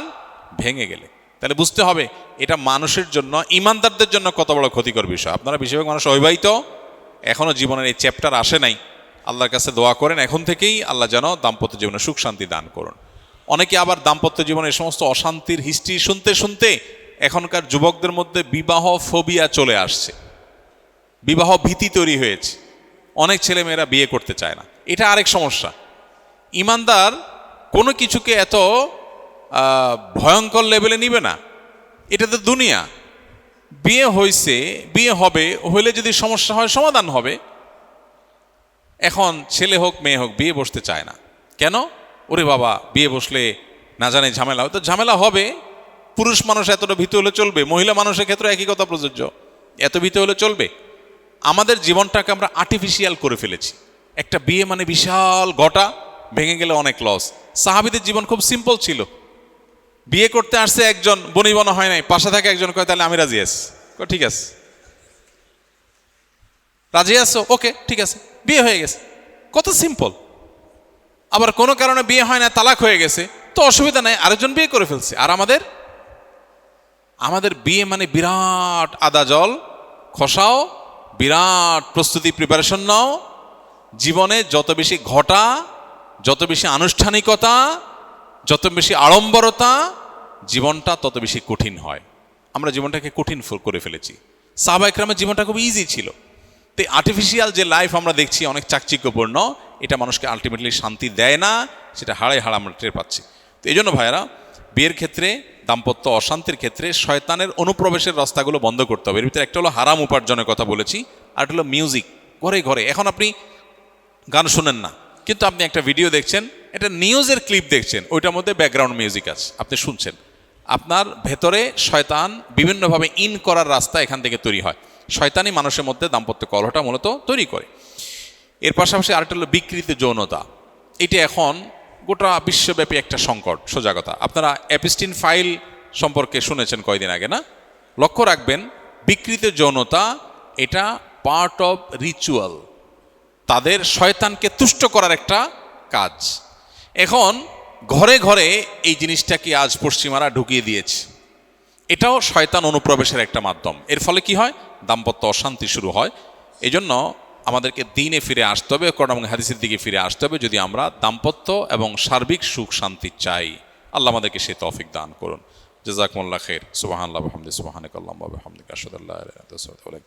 ভেঙে গেলে। তাহলে বুঝতে হবে এটা মানুষের জন্য, ইমানদারদের জন্য কত বড় ক্ষতিকর বিষয়। আপনারা বেশিরভাগ মানুষ অবিবাহিত, এখনো জীবনের এই চ্যাপ্টার আসে নাই। আল্লাহর কাছে দোয়া করেন এখন থেকেই আল্লাহ যেন দাম্পত্য জীবনে সুখ শান্তি দান করুন। অনেকে আবার দাম্পত্য জীবনে এই সমস্ত অশান্তির হিস্ট্রি শুনতে শুনতে এখনকার যুবকদের মধ্যে বিবাহ ফোবিয়া চলে আসছে, বিবাহ ভীতি তৈরি হয়েছে। অনেক ছেলেমেয়েরা বিয়ে করতে চায় না। এটা আরেক সমস্যা। ইমানদার কোনো কিছুকে এত ভয়ঙ্কর লেভেলে নিবে না। এটা তো দুনিয়া। বিয়ে হয়েছে, বিয়ে হবে, হইলে যদি সমস্যা হয় সমাধান হবে। এখন ছেলে হোক মেয়ে হোক বিয়ে বসতে চায় না কেন? ওরে বাবা, বিয়ে বসলে না জানে ঝামেলা, হয়তো ঝামেলা হবে। পুরুষ মানুষ এতটা ভীত হলে চলবে? মহিলা মানুষের ক্ষেত্রে একই কথা প্রযোজ্য। এত ভীত হলে চলবে? আমাদের জীবনটাকে আমরা আর্টিফিশিয়াল করে ফেলেছি। একটা বিয়ে মানে বিশাল ঘটা, ভেঙে গেলে অনেক লস। সাহাবীদের জীবন খুব সিম্পল ছিল। বিয়ে করতে আসছে একজন, বনিবনা হয় নাই, পাশে থাকে একজন, কয় তাহলে আমি রাজি আছি। ঠিক আছে, রাজি আছো? ওকে, ঠিক আছে, বিয়ে হয়ে গেছে। কত সিম্পল। আবার কোনো কারণে বিয়ে হয় না, তালাক হয়ে গেছে, তো অসুবিধা নাই, আরেকজন বিয়ে করে ফেলছে। আর আমাদের বিয়ে মানে বিরাট আদা জল খসাও, বিরাট প্রস্তুতি প্রিপারেশন নাও। জীবনে যত বেশি ঘটা, যত বেশি আনুষ্ঠানিকতা, যত বেশি আড়ম্বরতা, জীবনটা তত বেশি কঠিন হয়। আমরা জীবনটাকে কঠিন করে ফেলেছি। সাহাবা ইকরামের জীবনটা খুব ইজি ছিল। তো আর্টিফিশিয়াল যে লাইফ আমরা দেখছি অনেক চাকচিক্যপূর্ণ, এটা মানুষকে আলটিমেটলি শান্তি দেয় না, সেটা হাড়ে হাড় আমরা টের পাচ্ছি। তো এই জন্য ভাইয়েরা, বিয়ের ক্ষেত্রে, দাম্পত্য অশান্তির ক্ষেত্রে শয়তানের অনুপ্রবেশের রাস্তাগুলো বন্ধ করতে হবে। এর ভিতরে একটা হলো হারাম উপার্জনের কথা বলেছি, আর একটা হলো মিউজিক। ঘরে ঘরে এখন আপনি গান শোনেন না, কিন্তু আপনি একটা ভিডিও দেখছেন, একটা নিউজের ক্লিপ দেখছেন, ওইটার মধ্যে ব্যাকগ্রাউন্ড মিউজিক আছে, আপনি শুনছেন। আপনার ভেতরে শয়তান বিভিন্নভাবে ইন করার রাস্তা এখান থেকে তৈরি হয়। শয়তানই মানুষের মধ্যে দাম্পত্য কলহটা মূলত তৈরি করে। এর পাশাপাশি আরেকটা হলো বিকৃত যৌনতা। এটা এখন গোটা বিশ্বব্যাপী একটা সংকট, সোজা কথা। আপনারা অ্যাপস্টিন ফাইল সম্পর্কে শুনেছেন কয়দিন আগে, না? লক্ষ্য রাখবেন, বিকৃত যৌনতা এটা পার্ট অফ রিচুয়াল, তাদের শয়তানকে তুষ্ট করার একটা কাজ। এখন ঘরে ঘরে এই জিনিসটাকে আজ পশ্চিমারা ঢুকিয়ে দিয়েছে। এটাও শয়তান অনুপ্রবেশের একটা মাধ্যম। এর ফলে কি হয়? দাম্পত্য অশান্তি শুরু হয়। এই জন্য আমাদেরকে দিনে ফিরে আসতে হবে, কোরআন এবং হাদিসের দিকে ফিরে আসতে হবে, যদি আমরা দাম্পত্য এবং সার্বিক সুখ শান্তি চাই। আল্লাহ আমাদেরকে সেই তৌফিক দান করুন। জাযাকুমুল্লাহ খাইর। সুবহানাল্লাহ ওয়া বিহামদিহি, সুবহানাকাল্লাহুম্মা ওয়া বিহামদিকা, আশহাদু আল্লা ইলাহা ইল্লা আনতা, আস্তাগফিরুকা ওয়া আতুবু ইলাইক।